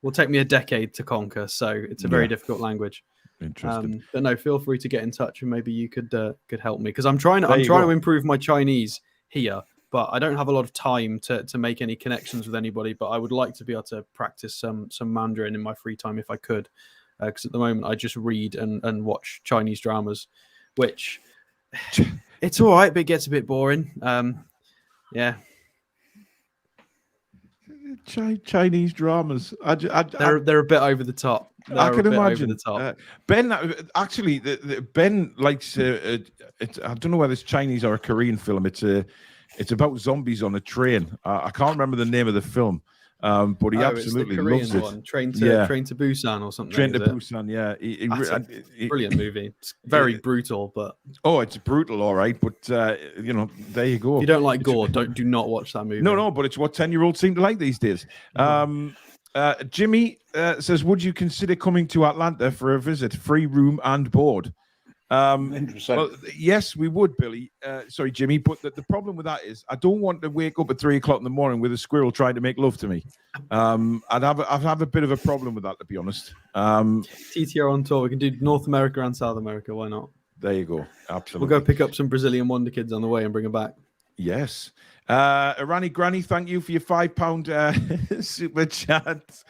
will take me a decade to conquer, so it's a very difficult language. Interesting. But no, feel free to get in touch, and maybe you could help me, because I'm trying to improve my Chinese here, but I don't have a lot of time to make any connections with anybody. But I would like to be able to practice some Mandarin in my free time if I could, because at the moment I just read and watch Chinese dramas, which it's all right, but it gets a bit boring. Yeah. Chinese dramas. They're a bit over the top. I can imagine. Ben, actually, Ben likes. I don't know whether it's Chinese or a Korean film. It's about zombies on a train. I can't remember the name of the film, but he absolutely loves it. One. Train to Busan or something. Train to Busan, yeah. Brilliant movie. It's very brutal, but it's brutal, all right. But there you go. If you don't like gore, do not watch that movie. No, but it's what 10-year-olds seem to like these days. Jimmy says, would you consider coming to Atlanta for a visit, free room and board? Well, yes, we would, Billy. Sorry, Jimmy. But the problem with that is I don't want to wake up at 3 o'clock in the morning with a squirrel trying to make love to me. I'd have a bit of a problem with that, to be honest. TTR on tour. We can do North America and South America. Why not? There you go. Absolutely. We'll go pick up some Brazilian Wonder Kids on the way and bring them back. Yes. Irani Granny, thank you for your £5 super chat.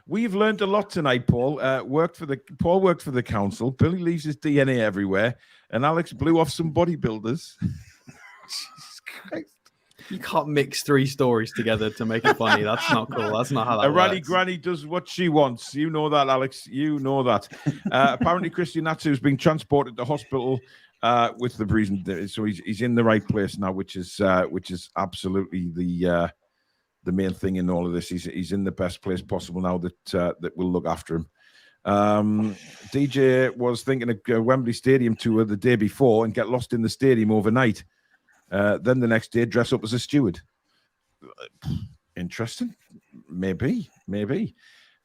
We've learned a lot tonight, Paul. Paul worked for the council. Billy leaves his DNA everywhere, and Alex blew off some bodybuilders. Jesus Christ. You can't mix 3 stories together to make it funny. That's not cool. That's not how that works. Irani Granny does what she wants. You know that, Alex. You know that. Apparently, Christian Natsu has been transported to hospital with the bruising, so he's in the right place now, which is absolutely the main thing in all of this. He's in the best place possible now that will look after him. DJ was thinking of Wembley Stadium tour the day before and get lost in the stadium overnight. Then the next day dress up as a steward. Interesting. Maybe.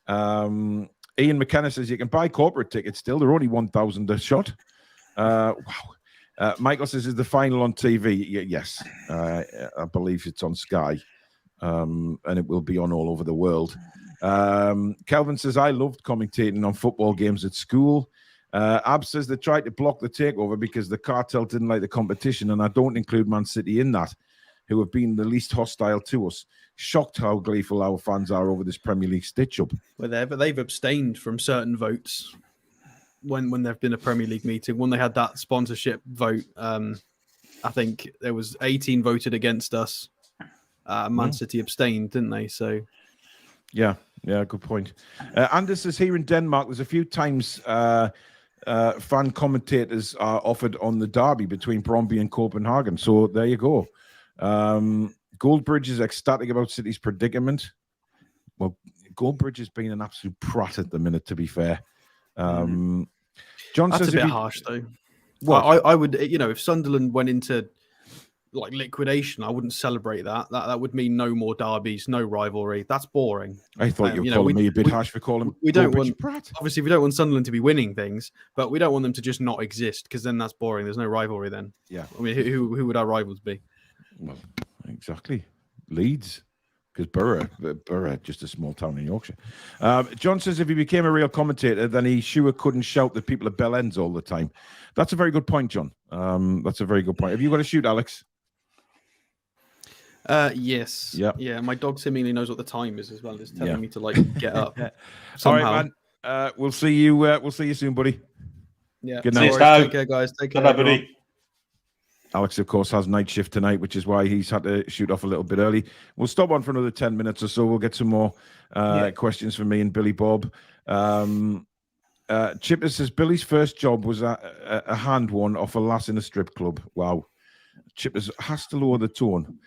Ian McKenna says you can buy corporate tickets still. They're only 1,000 a shot. Wow. Michael says, is the final on TV? Yes. I believe it's on Sky. And it will be on all over the world. Kelvin says, I loved commentating on football games at school. Ab says they tried to block the takeover because the cartel didn't like the competition, and I don't include Man City in that, who have been the least hostile to us. Shocked how gleeful our fans are over this Premier League stitch-up. Well, they've abstained from certain votes when there've been a Premier League meeting. When they had that sponsorship vote, I think there was 18 voted against us. Man City abstained, didn't they? So, yeah, good point. Anders says here in Denmark, there's a few times fan commentators are offered on the derby between Brøndby and Copenhagen. So there you go. Goldbridge is ecstatic about City's predicament. Well, Goldbridge has been an absolute prat at the minute, to be fair. John That's says a bit harsh, though. Well, I would, if Sunderland went into like liquidation, I wouldn't celebrate that. That would mean no more derbies, no rivalry. That's boring. I thought you were calling me a bit harsh for calling. We don't want, obviously, we don't want Sunderland to be winning things, but we don't want them to just not exist, because then that's boring. There's no rivalry then. Yeah. I mean, who would our rivals be? Well, exactly. Leeds. Because Borough, just a small town in Yorkshire. John says if he became a real commentator, then he sure couldn't shout at people at Bell Ends all the time. That's a very good point, John. That's a very good point. Have you got a shoot, Alex? Yes. Yep. Yeah. My dog seemingly knows what the time is as well. It's telling me to like get up. Somehow. All right, man. We'll see you. We'll see you soon, buddy. Yeah. Good night. Take care, guys. Take care, buddy. Alex, of course, has night shift tonight, which is why he's had to shoot off a little bit early. We'll stop on for another 10 minutes or so. We'll get some more questions from me and Billy Bob. Chipper says Billy's first job was a hand one off a lass in a strip club. Wow. Chippers has to lower the tone.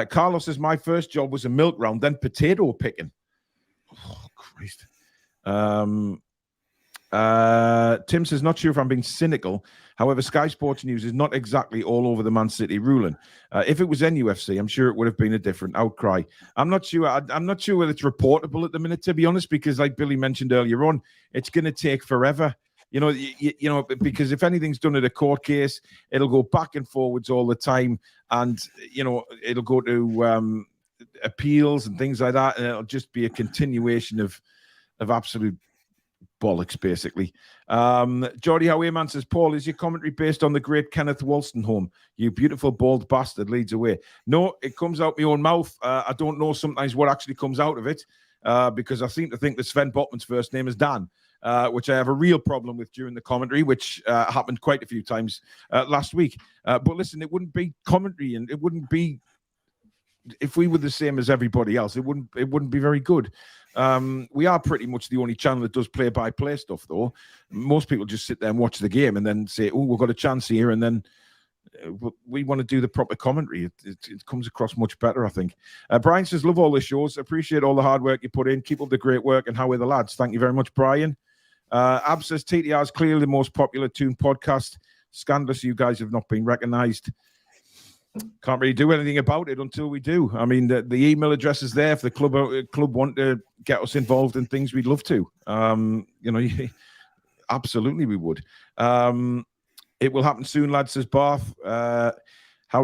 Carlos says my first job was a milk round, then potato picking. Oh, Christ. Tim says, not sure if I'm being cynical. However, Sky Sports News is not exactly all over the Man City ruling. If it was NUFC, I'm sure it would have been a different outcry. I'm not sure. I'm not sure whether it's reportable at the minute, to be honest, because like Billy mentioned earlier on, it's going to take forever. You know, because if anything's done at a court case, it'll go back and forwards all the time, and it'll go to appeals and things like that, and it'll just be a continuation of absolute bollocks, basically. Geordie Howayman says, Paul, is your commentary based on the great Kenneth Wolstenholme? You beautiful bald bastard leads away. No, it comes out my own mouth. I don't know sometimes what actually comes out of it, because I seem to think that Sven Botman's first name is Dan, which I have a real problem with during the commentary, which happened quite a few times last week. But listen, it wouldn't be commentary, and it wouldn't be, if we were the same as everybody else, it wouldn't be very good. We are pretty much the only channel that does play-by-play stuff, though. Most people just sit there and watch the game and then say, oh, we've got a chance here, and then we want to do the proper commentary. It comes across much better, I think. Brian says, love all the shows. Appreciate all the hard work you put in. Keep up the great work, and how are the lads? Thank you very much, Brian. Ab says, TTR is clearly the most popular Toon podcast. Scandalous you guys have not been recognised. Can't really do anything about it until we do. I mean, the email address is there. If the club want to get us involved in things, we'd love to. Absolutely we would. It will happen soon, lads, says Barth. How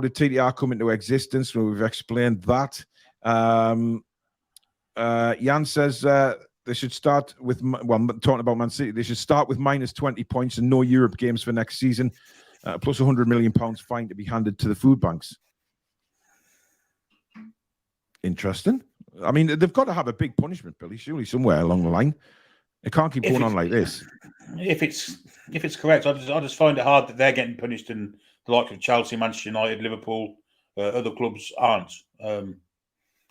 did TTR come into existence? Well, we've explained that. Jan says they should start with, talking about Man City, they should start with minus 20 points and no Europe games for next season. Plus £100 million fine to be handed to the food banks. Interesting. I mean, they've got to have a big punishment, Billy, surely somewhere along the line. It can't keep going on like this. If it's correct, I just find it hard that they're getting punished and the likes of Chelsea, Manchester United, Liverpool, other clubs aren't. And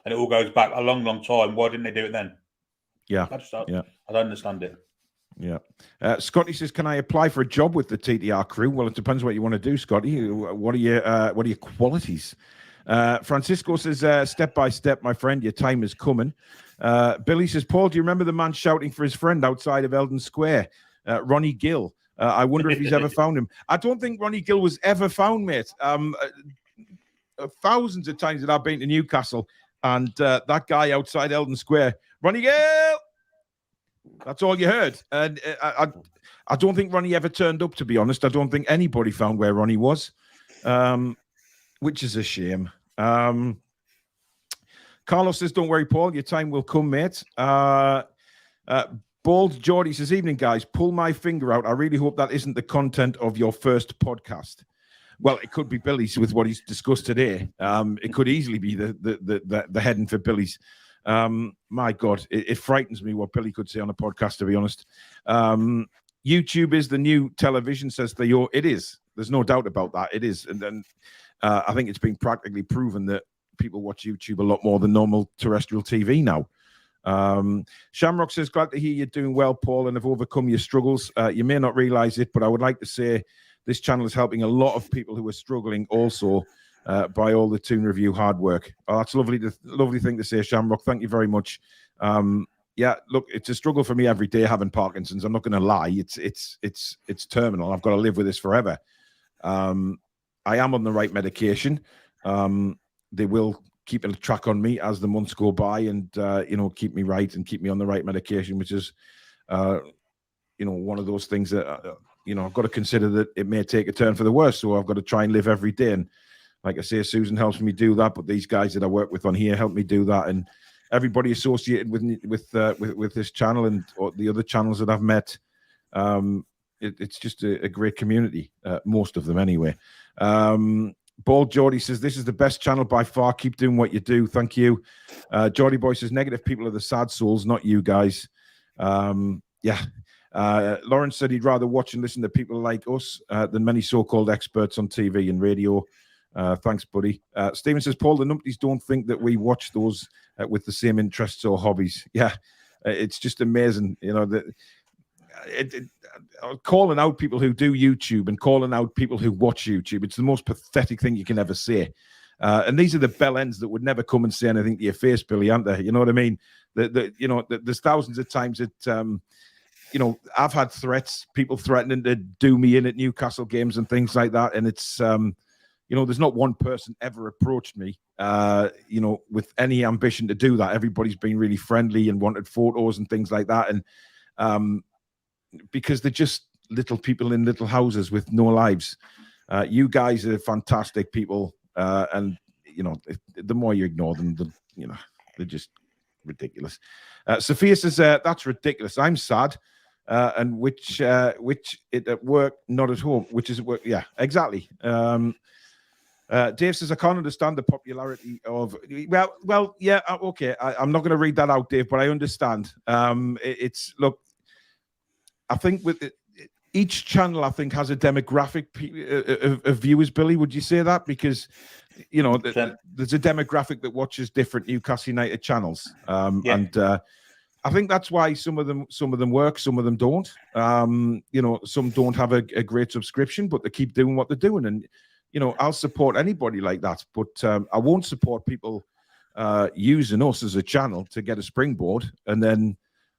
it all goes back a long, long time. Why didn't they do it then? Yeah. I don't understand it. Yeah. Scotty says, can I apply for a job with the TTR crew? Well, it depends what you want to do, Scotty. What are your qualities? Francisco says, step by step, my friend, your time is coming. Billy says, Paul, do you remember the man shouting for his friend outside of Eldon Square? Ronnie Gill. I wonder if he's ever found him. I don't think Ronnie Gill was ever found, mate. Thousands of times that I've been to Newcastle, and that guy outside Eldon Square, Ronnie Gill! That's all you heard. And I don't think Ronnie ever turned up, to be honest. I don't think anybody found where Ronnie was, which is a shame. Carlos says, don't worry, Paul. Your time will come, mate. Bald Geordie says, evening, guys. Pull my finger out. I really hope that isn't the content of your first podcast. Well, it could be Billy's with what he's discussed today. It could easily be the heading for Billy's. My God, it frightens me what Billy could say on a podcast, to be honest. YouTube is the new television, says Theo. It is. There's no doubt about that. It is. And then I think it's been practically proven that people watch YouTube a lot more than normal terrestrial TV now. Shamrock says, glad to hear you're doing well, Paul, and have overcome your struggles. You may not realize it, but I would like to say this channel is helping a lot of people who are struggling also. By all the Toon Review hard work. Oh, that's lovely thing to say, Shamrock. Thank you very much. Yeah, look, it's a struggle for me every day having Parkinson's. I'm not going to lie. It's terminal. I've got to live with this forever. I am on the right medication. They will keep a track on me as the months go by, and keep me right and keep me on the right medication, which is one of those things that I've got to consider that it may take a turn for the worse. So I've got to try and live every day. And like I say, Susan helps me do that, but these guys that I work with on here help me do that, and everybody associated with this channel and the other channels that I've met, it's just a great community. Most of them, anyway. Bald Geordie says, this is the best channel by far. Keep doing what you do. Thank you. Geordie Boy says, negative people are the sad souls, not you guys. Yeah. Lawrence said he'd rather watch and listen to people like us than many so-called experts on TV and radio. Thanks, buddy. Stephen says, Paul, the numpties don't think that we watch those with the same interests or hobbies. Yeah, it's just amazing. You know, that calling out people who do YouTube and calling out people who watch YouTube, it's the most pathetic thing you can ever say. And these are the bell ends that would never come and say anything to your face, Billy, aren't they? You know what I mean? There's thousands of times that, I've had threats, people threatening to do me in at Newcastle games and things like that. And it's, there's not one person ever approached me, with any ambition to do that. Everybody's been really friendly and wanted photos and things like that. And because they're just little people in little houses with no lives. You guys are fantastic people. And the more you ignore them, they're just ridiculous. Sophia says, that's ridiculous. I'm sad. And which it at work, not at home, which is at work. Yeah, exactly. Dave says, I can't understand the popularity of, yeah, okay. I'm not going to read that out, Dave, but I understand. Look, I think with each channel, I think, has a demographic of viewers, Billy. Would you say that? Because, there's a demographic that watches different Newcastle United channels. And I think that's why some of them work, some of them don't. Some don't have a great subscription, but they keep doing what they're doing. And, I'll support anybody like that. But I won't support people using us as a channel to get a springboard and then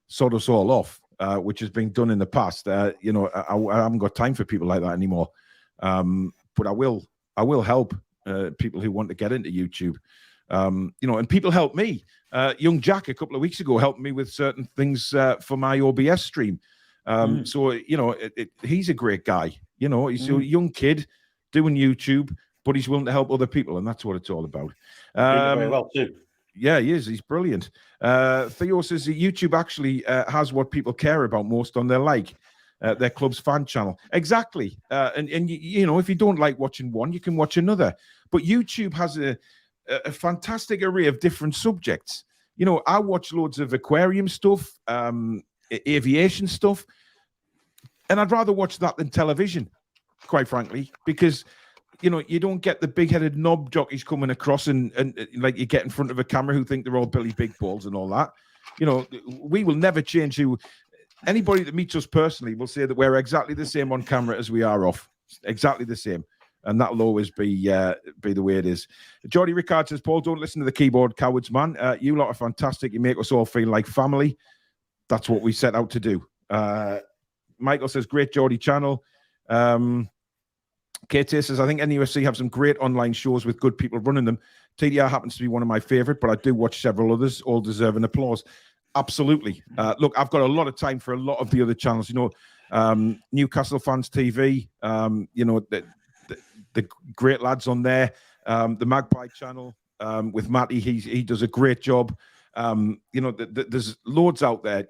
sort us all off. Which has been done in the past. I haven't got time for people like that anymore. But I will help people who want to get into YouTube. And people help me. Young Jack a couple of weeks ago helped me with certain things for my OBS stream. So he's a great guy. He's a young kid doing YouTube, but he's willing to help other people, and that's what it's all about. Very well too. Yeah, he is. He's brilliant. Theo says that YouTube actually has what people care about most on their club's fan channel. Exactly. And if you don't like watching one, you can watch another. But YouTube has a fantastic array of different subjects. I watch loads of aquarium stuff, aviation stuff, and I'd rather watch that than television, quite frankly, because you don't get the big-headed knob jockeys coming across and like you get in front of a camera who think they're all Billy Big Balls and all that. We will never change who. Anybody that meets us personally will say that we're exactly the same on camera as we are off. Exactly the same. And that'll always be the way it is. Jordy Rickard says, Paul, don't listen to the keyboard cowards, man. You lot are fantastic. You make us all feel like family. That's what we set out to do. Michael says, great Jordy channel. KT says, I think NUFC have some great online shows with good people running them. TDR happens to be one of my favorite, but I do watch several others, all deserving applause. Absolutely. Look, I've got a lot of time for a lot of the other channels, Newcastle Fans TV, the great lads on there, the Magpie channel with Matty, he does a great job. There's loads out there,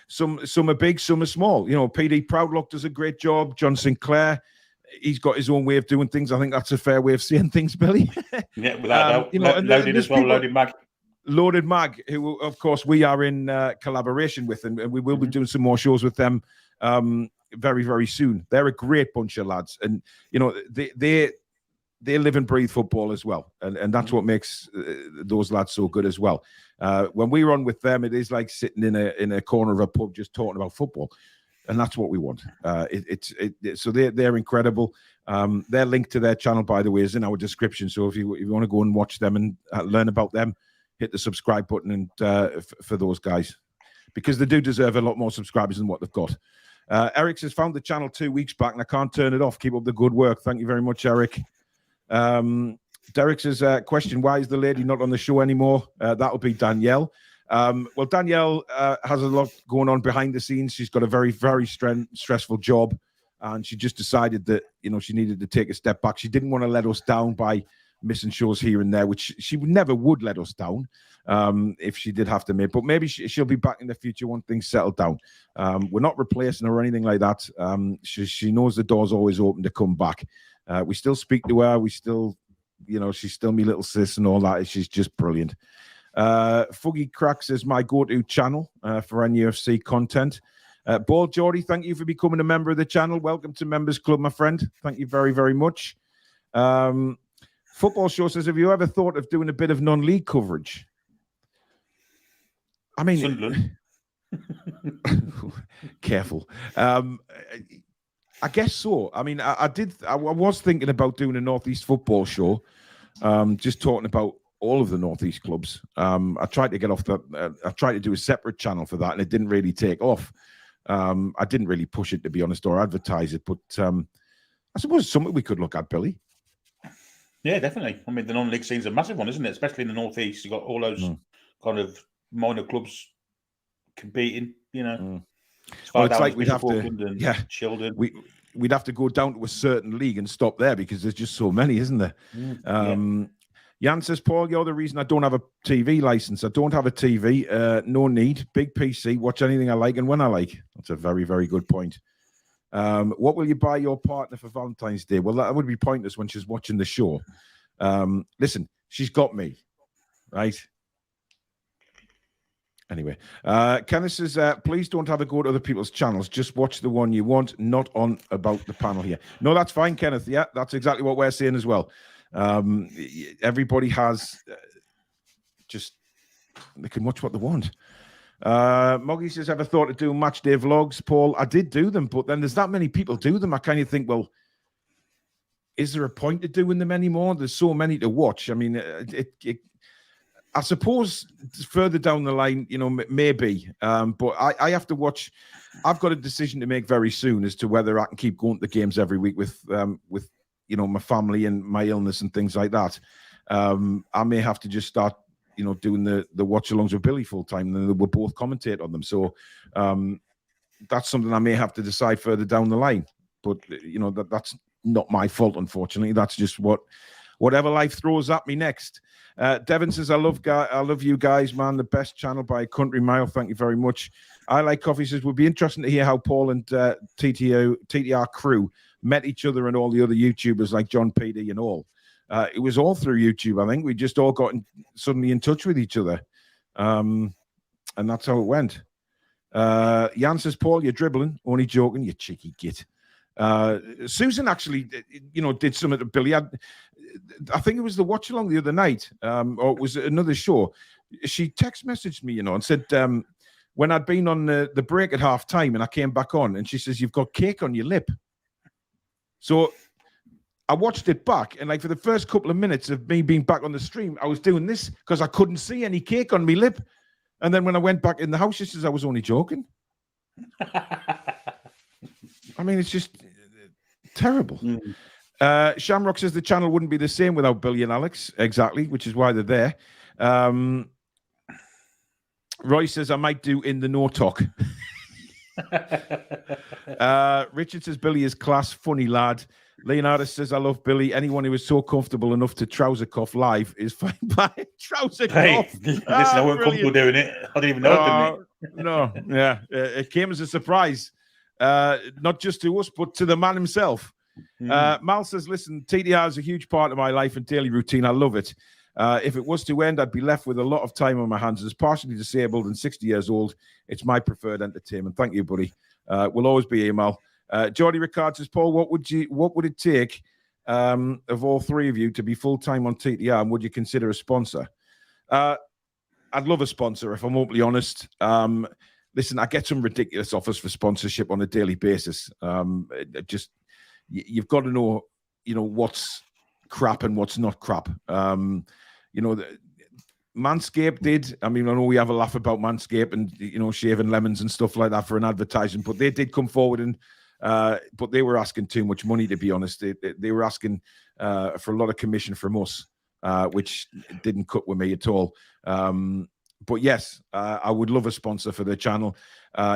some are big, some are small. PD Proudlock does a great job. John Sinclair, he's got his own way of doing things. I think that's a fair way of saying things, Billy. Yeah, without doubt. Loaded as well, Loaded Mag. Loaded Mag, who, of course, we are in collaboration with, and we will be doing some more shows with them very, very soon. They're a great bunch of lads, and, they live and breathe football as well, and that's what makes those lads so good as well. When we run with them, it is like sitting in a corner of a pub just talking about football. And that's what we want. So they're incredible. Their link to their channel, by the way, is in our description. So if you want to go and watch them and learn about them, hit the subscribe button and for those guys, because they do deserve a lot more subscribers than what they've got. Eric says, found the channel 2 weeks back and I can't turn it off. Keep up the good work. Thank you very much, Eric. Derek says, question, why is the lady not on the show anymore? That'll be Danielle. Well, Danielle has a lot going on behind the scenes. She's got a very, very stressful job, and she just decided that, she needed to take a step back. She didn't want to let us down by missing shows here and there, which she never would let us down if she did have to make. But maybe she'll be back in the future when things settle down. We're not replacing her or anything like that. She knows the door's always open to come back. We still speak to her. We still, she's still me little sis and all that. She's just brilliant. Fuggy Cracks is my go-to channel for NUFC content. Ball Geordie, thank you for becoming a member of the channel. Welcome to Members Club, my friend. Thank you very, very much. Football Show says, have you ever thought of doing a bit of non-league coverage? I mean, Sunderland. Careful. I guess so. I mean, I was thinking about doing a Northeast Football Show, just talking about all of the Northeast clubs. I tried to get off I tried to do a separate channel for that, and it didn't really take off. I didn't really push it, to be honest, or advertise it, but I suppose it's something we could look at, Billy. Yeah, definitely. I mean, the non-league scene's a massive one, isn't it? Especially in the Northeast. You've got all those kind of minor clubs competing, you know. Well, it's like we'd have to, Children. We'd have to go down to a certain league and stop there because there's just so many, isn't there? Jan says, Paul, you're the reason I don't have a TV license. I don't have a TV. No need. Big PC. Watch anything I like and when I like. That's a very, very good point. What will you buy your partner for Valentine's Day? Well, that would be pointless when she's watching the show. Listen, she's got me, right? Anyway, Kenneth says, please don't have a go to other people's channels. Just watch the one you want, not on about the panel here. No, that's fine, Kenneth. Yeah, that's exactly what we're saying as well. Everybody has they can watch what they want. Moggy says, ever thought of doing match day vlogs? Paul, I did do them, but then there's that many people do them. I kind of think, well, is there a point to doing them anymore? There's so many to watch. I mean, I suppose further down the line, you know, maybe. But I have to watch. I've got a decision to make very soon as to whether I can keep going to the games every week with you know, my family and my illness and things like that. I may have to just start, you know, doing the watch-alongs with Billy full-time, and then we'll both commentate on them. So that's something I may have to decide further down the line. But, you know, that's not my fault, unfortunately. That's just whatever life throws at me next. Devin says, I love you guys, man. The best channel by a country mile. Thank you very much. I Like Coffee says, would be interesting to hear how Paul and TTR crew met each other and all the other YouTubers like John PD and all. It was all through YouTube, I think. We just all got suddenly in touch with each other. And that's how it went. Jan says, Paul, you're dribbling. Only joking, you cheeky git. Susan actually, you know, did something to Billy. I think it was the watch along the other night, or it was another show. She text messaged me, you know, and said, when I'd been on the break at half time and I came back on, and she says, you've got cake on your lip. So I watched it back, and like for the first couple of minutes of me being back on the stream, I was doing this because I couldn't see any cake on my lip. And then when I went back in the house, she says I was only joking. I mean, it's just terrible. Shamrock says the channel wouldn't be the same without Billy and Alex. Exactly, which is why they're there. Roy says I might do in the no talk. Richard says Billy is class, funny lad. Leonardo says I love Billy. Anyone who is so comfortable enough to trouser cuff live is fine by trouser cuff. Listen, I wasn't comfortable doing it. I didn't even know it. No, yeah, it came as a surprise, not just to us but to the man himself. Mal says, listen, TDR is a huge part of my life and daily routine. I love it. If it was to end, I'd be left with a lot of time on my hands. As partially disabled and 60 years old, it's my preferred entertainment. Thank you, buddy. We'll always be here, Mal. Jordy Ricard says, Paul, what would it take of all three of you to be full-time on TTR, and would you consider a sponsor? I'd love a sponsor, if I'm openly honest. Listen, I get some ridiculous offers for sponsorship on a daily basis. You've got to know, you know, what's crap and what's not crap. You know, Manscaped did. I mean, I know we have a laugh about Manscaped and, you know, shaving lemons and stuff like that for an advertising, but they did come forward and, but they were asking too much money, to be honest. They were asking for a lot of commission from us, which didn't cut with me at all. But yes, I would love a sponsor for the channel.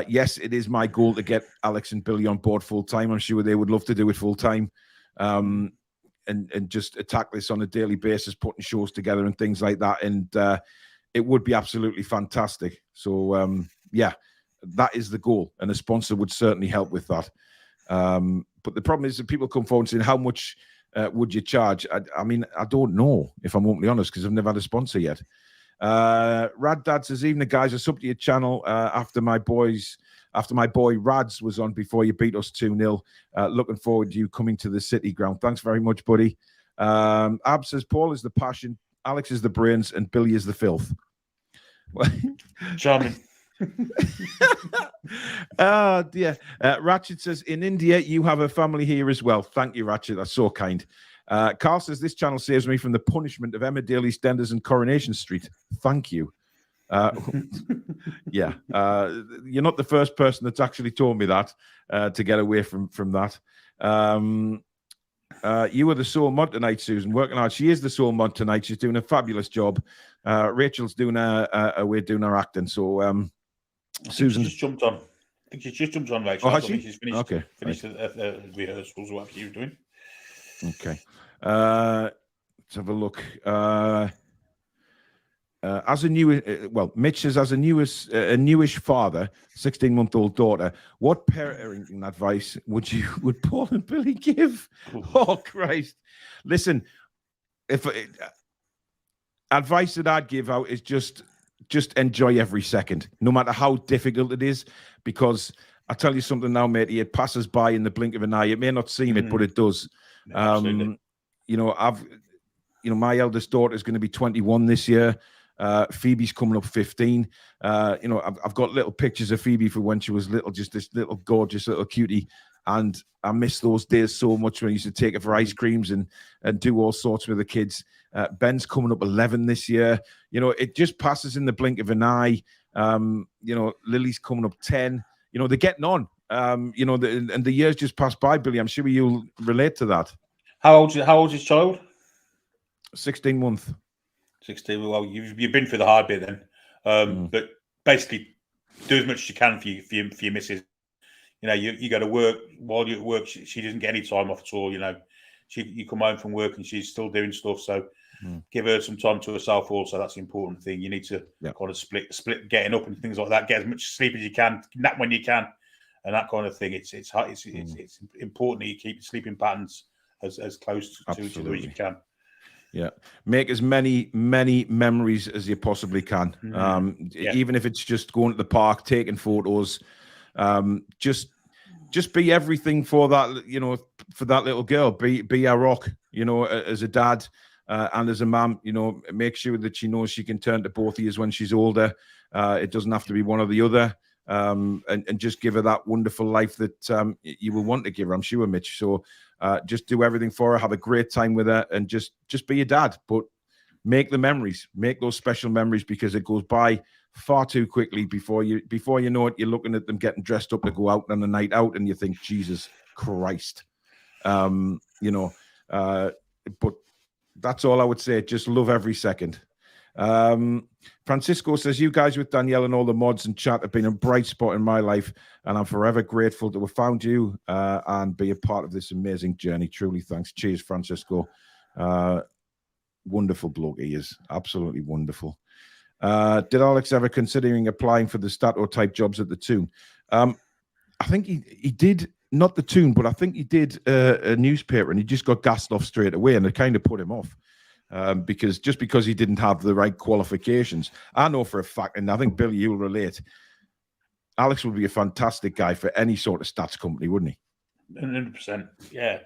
Yes, it is my goal to get Alex and Billy on board full time. I'm sure they would love to do it full time. And just attack this on a daily basis, putting shows together and things like that. And it would be absolutely fantastic. So, yeah, that is the goal. And a sponsor would certainly help with that. But the problem is that people come forward and saying, how much would you charge? I mean, I don't know, if I'm openly honest, because I've never had a sponsor yet. Rad Dad says, "Evening, guys. I subbed to your channel after my boy Rads was on before you beat us 2-0. Looking forward to you coming to the City ground. Thanks very much, buddy." Ab says, "Paul is the passion, Alex is the brains, and Billy is the filth." Charming. Dear. Ratchet says, "In India, you have a family here as well." Thank you, Ratchet. That's so kind. Carl says, "This channel saves me from the punishment of Emmerdale, EastEnders, and Coronation Street." Thank you. Yeah. You're not the first person that's actually told me that, to get away from that. You were the sole mod tonight, Susan. Working hard. She is the sole mod tonight. She's doing a fabulous job. Rachel's doing her acting. So Susan just jumped on. I think she just jumped on, Rachel. Oh, has she? She's finished. Okay. Finished rehearsals or whatever you were doing. Okay. Let's have a look. As a new, Mitch says, as a newish father, 16-month-old daughter, what parenting advice would Paul and Billy give? Oh Christ! Listen, if advice that I'd give out is just enjoy every second, no matter how difficult it is, because I tell you something now, matey, it passes by in the blink of an eye. It may not seem it, but it does. Absolutely. My eldest daughter is going to be 21 this year. Phoebe's coming up 15. I've got little pictures of Phoebe for when she was little, just this little gorgeous little cutie. And I miss those days so much when I used to take her for ice creams and do all sorts with the kids. Ben's coming up 11 this year. It just passes in the blink of an eye. Lily's coming up 10. They're getting on. And the years just pass by, Billy. I'm sure you'll relate to that. How old's his child? 16 months. 16. Well, you've been through the hard bit then. But basically, do as much as you can for your missus. You go to work. While you're at work, she doesn't get any time off at all. You come home from work and she's still doing stuff. So give her some time to herself also. That's the important thing. You need to kind of split getting up and things like that. Get as much sleep as you can. Nap when you can. And that kind of thing. It's important that you keep your sleeping patterns as close to each other as you can. Yeah, make as many memories as you possibly can. Even if it's just going to the park, taking photos. Just be everything for that. For that little girl. Be a rock. As a dad and as a mum. Make sure that she knows she can turn to both of you when she's older. It doesn't have to be one or the other. And just give her that wonderful life that you will want to give her, I'm sure, Mitch. So just do everything for her, have a great time with her, and just be a dad. But make the memories, make those special memories, because it goes by far too quickly. Before you know it, you're looking at them getting dressed up to go out on a night out, and you think, Jesus Christ. But that's all I would say. Just love every second. Francisco says, "You guys with Danielle and all the mods and chat have been a bright spot in my life, and I'm forever grateful to have found you and be a part of this amazing journey. Truly, thanks." Cheers, Francisco. Wonderful bloke he is. Absolutely wonderful. Did Alex ever considering applying for the Stato type jobs at the Toon? I think he did, not the Toon, but I think he did a newspaper, and he just got gassed off straight away, and it kind of put him off. Because he didn't have the right qualifications. I know for a fact, and I think, Billy, you'll relate, Alex would be a fantastic guy for any sort of stats company, wouldn't he? 100%. Yeah.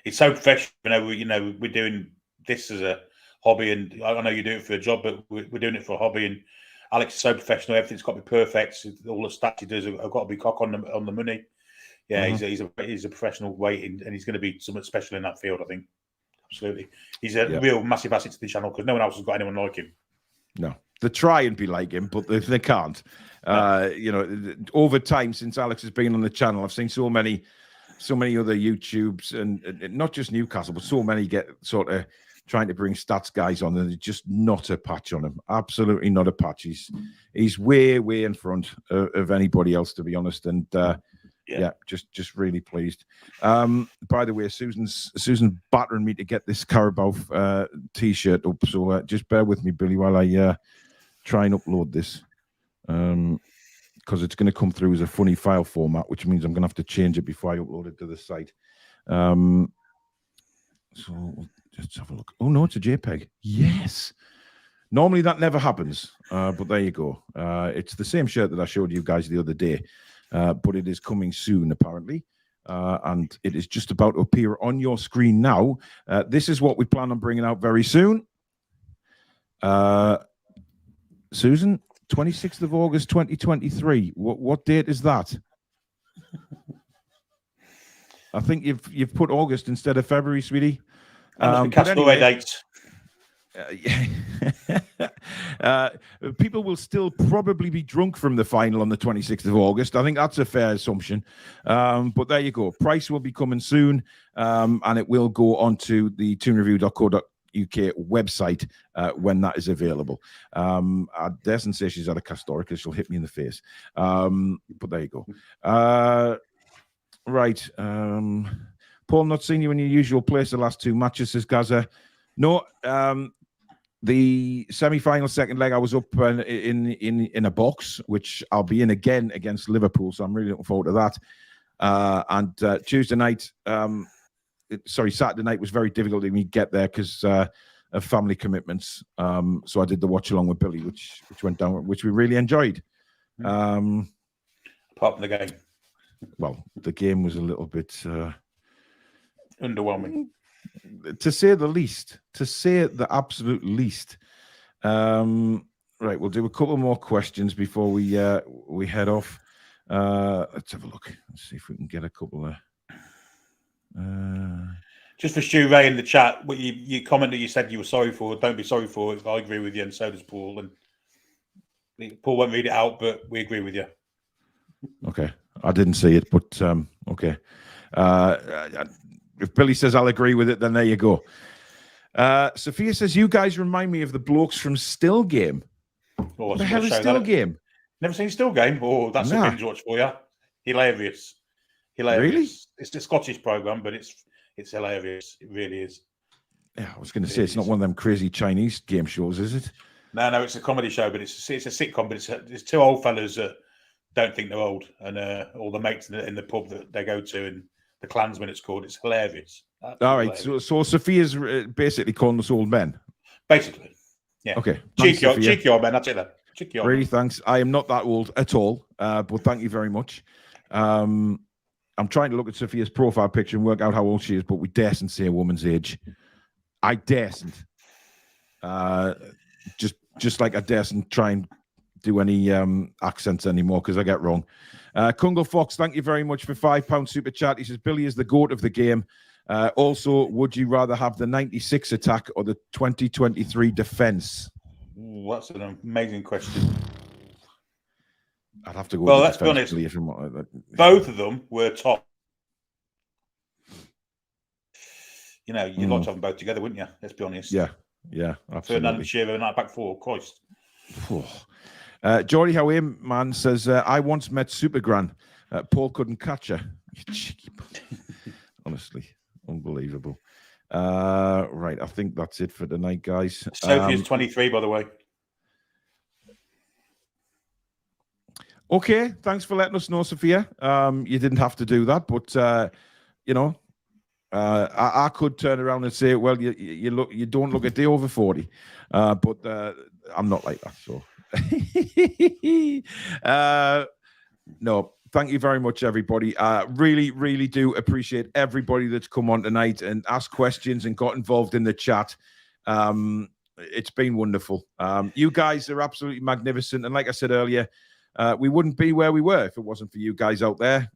It's so professional. We're doing this as a hobby, and I know you do it for a job, but we're doing it for a hobby. And Alex is so professional. Everything's got to be perfect. All the stats he does have got to be cock on the money. Yeah, he's a professional weight, and he's going to be something special in that field, I think. Absolutely. He's a real massive asset to the channel, because no one else has got anyone like him. No. They try and be like him, but they can't. No. Over time, since Alex has been on the channel, I've seen so many other YouTubes, and not just Newcastle, but so many get sort of trying to bring stats guys on, and there's just not a patch on him. Absolutely not a patch. He's way in front of anybody else, to be honest. And just really pleased. By the way, Susan's battering me to get this Carabao t-shirt up, so just bear with me, Billy, while I try and upload this, because it's going to come through as a funny file format, which means I'm going to have to change it before I upload it to the site. So let's have a look. Oh no, it's a JPEG. Yes, Normally that never happens, but there you go. It's the same shirt that I showed you guys the other day, but it is coming soon, apparently. And it is just about to appear on your screen now. This is what we plan on bringing out very soon. Susan, 26th of August, 2023. What date is that? I think you've put August instead of February, sweetie. Castaway dates. People will still probably be drunk from the final on the 26th of August. I think that's a fair assumption. But there you go. Price will be coming soon, and it will go onto the toonreview.co.uk website when that is available. I daresn't say she's at a Castor because she'll hit me in the face. But there you go. Right. Paul, not seen you in your usual place the last 2 matches, says Gaza. No, the semi-final second leg, I was up in a box, which I'll be in again against Liverpool, so I'm really looking forward to that. And Saturday night was very difficult to me get there because of family commitments. So I did the watch along with Billy, which went down, which we really enjoyed. Apart from the game. Well, the game was a little bit underwhelming, to say the least. To say the absolute least. Right, we'll do a couple more questions before we head off. Let's have a look. Let's see if we can get a couple of. Just for Stu Ray in the chat, what you commented, you said you were sorry for. Don't be sorry for it. I agree with you, and so does Paul. And Paul won't read it out, but we agree with you. Okay, I didn't see it, but okay. If Billy says I'll agree with it, then there you go. Sophia says, you guys remind me of the blokes from Still Game. What the hell is Still Game? Never seen Still Game? Oh, that's a binge watch for you. Hilarious. Really? It's a Scottish programme, but it's hilarious. It really is. Yeah, I was going to say, it's not one of them crazy Chinese game shows, is it? No, it's a comedy show, but it's a sitcom, but it's two old fellas that don't think they're old, and all the mates in the pub that they go to, and the Klansman, it's called. It's hilarious. All right, hilarious. So Sophia's basically calling us old men. Basically, yeah. Okay. Cheeky old men. That's it. Then. Cheeky old really, men. Thanks. I am not that old at all, but thank you very much. I'm trying to look at Sophia's profile picture and work out how old she is, but we daresn't say a woman's age. I daresn't. Just like I daresn't try and do any accents anymore because I get wrong. Kungle Fox, thank you very much for £5 super chat. He says, Billy is the GOAT of the game. Also, would you rather have the 96 attack or the 2023 defense? Ooh, that's an amazing question. I'd have to go. Well, let's be honest. Both of them were top. You know, you'd like to have them both together, wouldn't you? Let's be honest. Yeah, absolutely. Ferdinand and Shearer and that back four, Christ. Geordie Howe man says, I once met Supergran. Paul couldn't catch her. You cheeky. Honestly, unbelievable. Right, I think that's it for tonight, guys. Sophie is 23, by the way. Okay, thanks for letting us know, Sophia. You didn't have to do that, but you know, I could turn around and say, well, you don't look a day over 40, but I'm not like that. So, no, thank you very much, everybody. Really, really do appreciate everybody that's come on tonight and asked questions and got involved in the chat. It's been wonderful. You guys are absolutely magnificent, and like I said earlier, we wouldn't be where we were if it wasn't for you guys out there.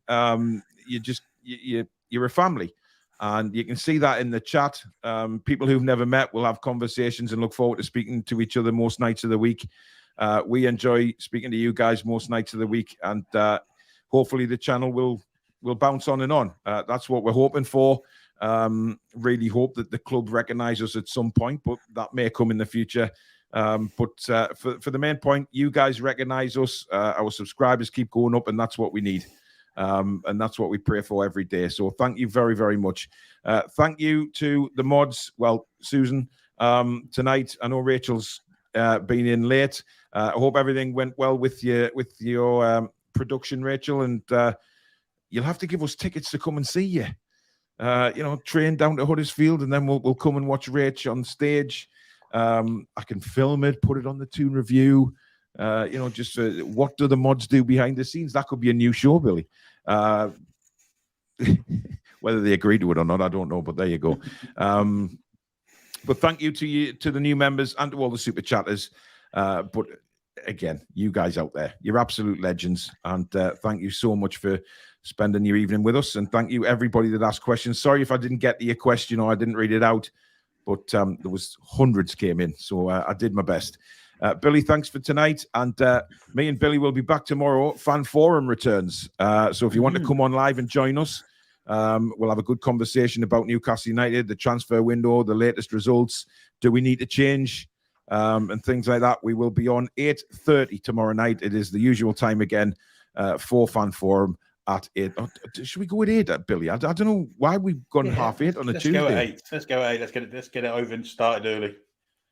You're a family, and you can see that in the chat. People who've never met will have conversations and look forward to speaking to each other most nights of the week. We enjoy speaking to you guys most nights of the week, and hopefully the channel will bounce on and on. That's what we're hoping for. Really hope that the club recognize us at some point, but that may come in the future. But for the main point, you guys recognize us. Our subscribers keep going up, and that's what we need. And that's what we pray for every day. So thank you very, very much. Thank you to the mods. Well, Susan, tonight, I know Rachel's been in late. I hope everything went well with your production, Rachel, and you'll have to give us tickets to come and see you. Train down to Huddersfield, and then we'll come and watch Rach on stage. I can film it, put it on the Toon review. Just what do the mods do behind the scenes? That could be a new show, Billy. Whether they agree to it or not, I don't know. But there you go. But thank you to the new members and to all the super chatters. But again, you guys out there, you're absolute legends. And thank you so much for spending your evening with us. And thank you, everybody that asked questions. Sorry if I didn't get to your question or I didn't read it out. But there was hundreds came in. So I did my best. Billy, thanks for tonight. And me and Billy will be back tomorrow. Fan Forum returns. So if you want to come on live and join us, we'll have a good conversation about Newcastle United, the transfer window, the latest results. Do we need to change? And things like that. We will be on 8:30 tomorrow night. It is the usual time again for Fan Forum at 8. Should we go at 8, Billy? I don't know why we've gone 8:30 on a Tuesday. Let's go at 8. Let's get it over and started early.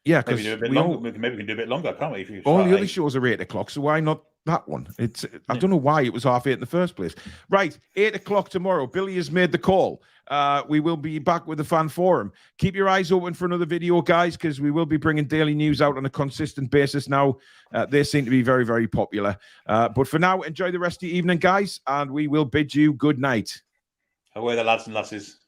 Yeah, because maybe we can do a bit longer, can't we? All the other shows are 8 o'clock, so why not that one? I don't know why it was 8:30 in the first place. Right, 8 o'clock tomorrow. Billy has made the call. We will be back with the Fan Forum. Keep your eyes open for another video, guys, because we will be bringing daily news out on a consistent basis now. They seem to be very, very popular. But for now, enjoy the rest of your evening, guys, and we will bid you good night. Away the lads and lasses.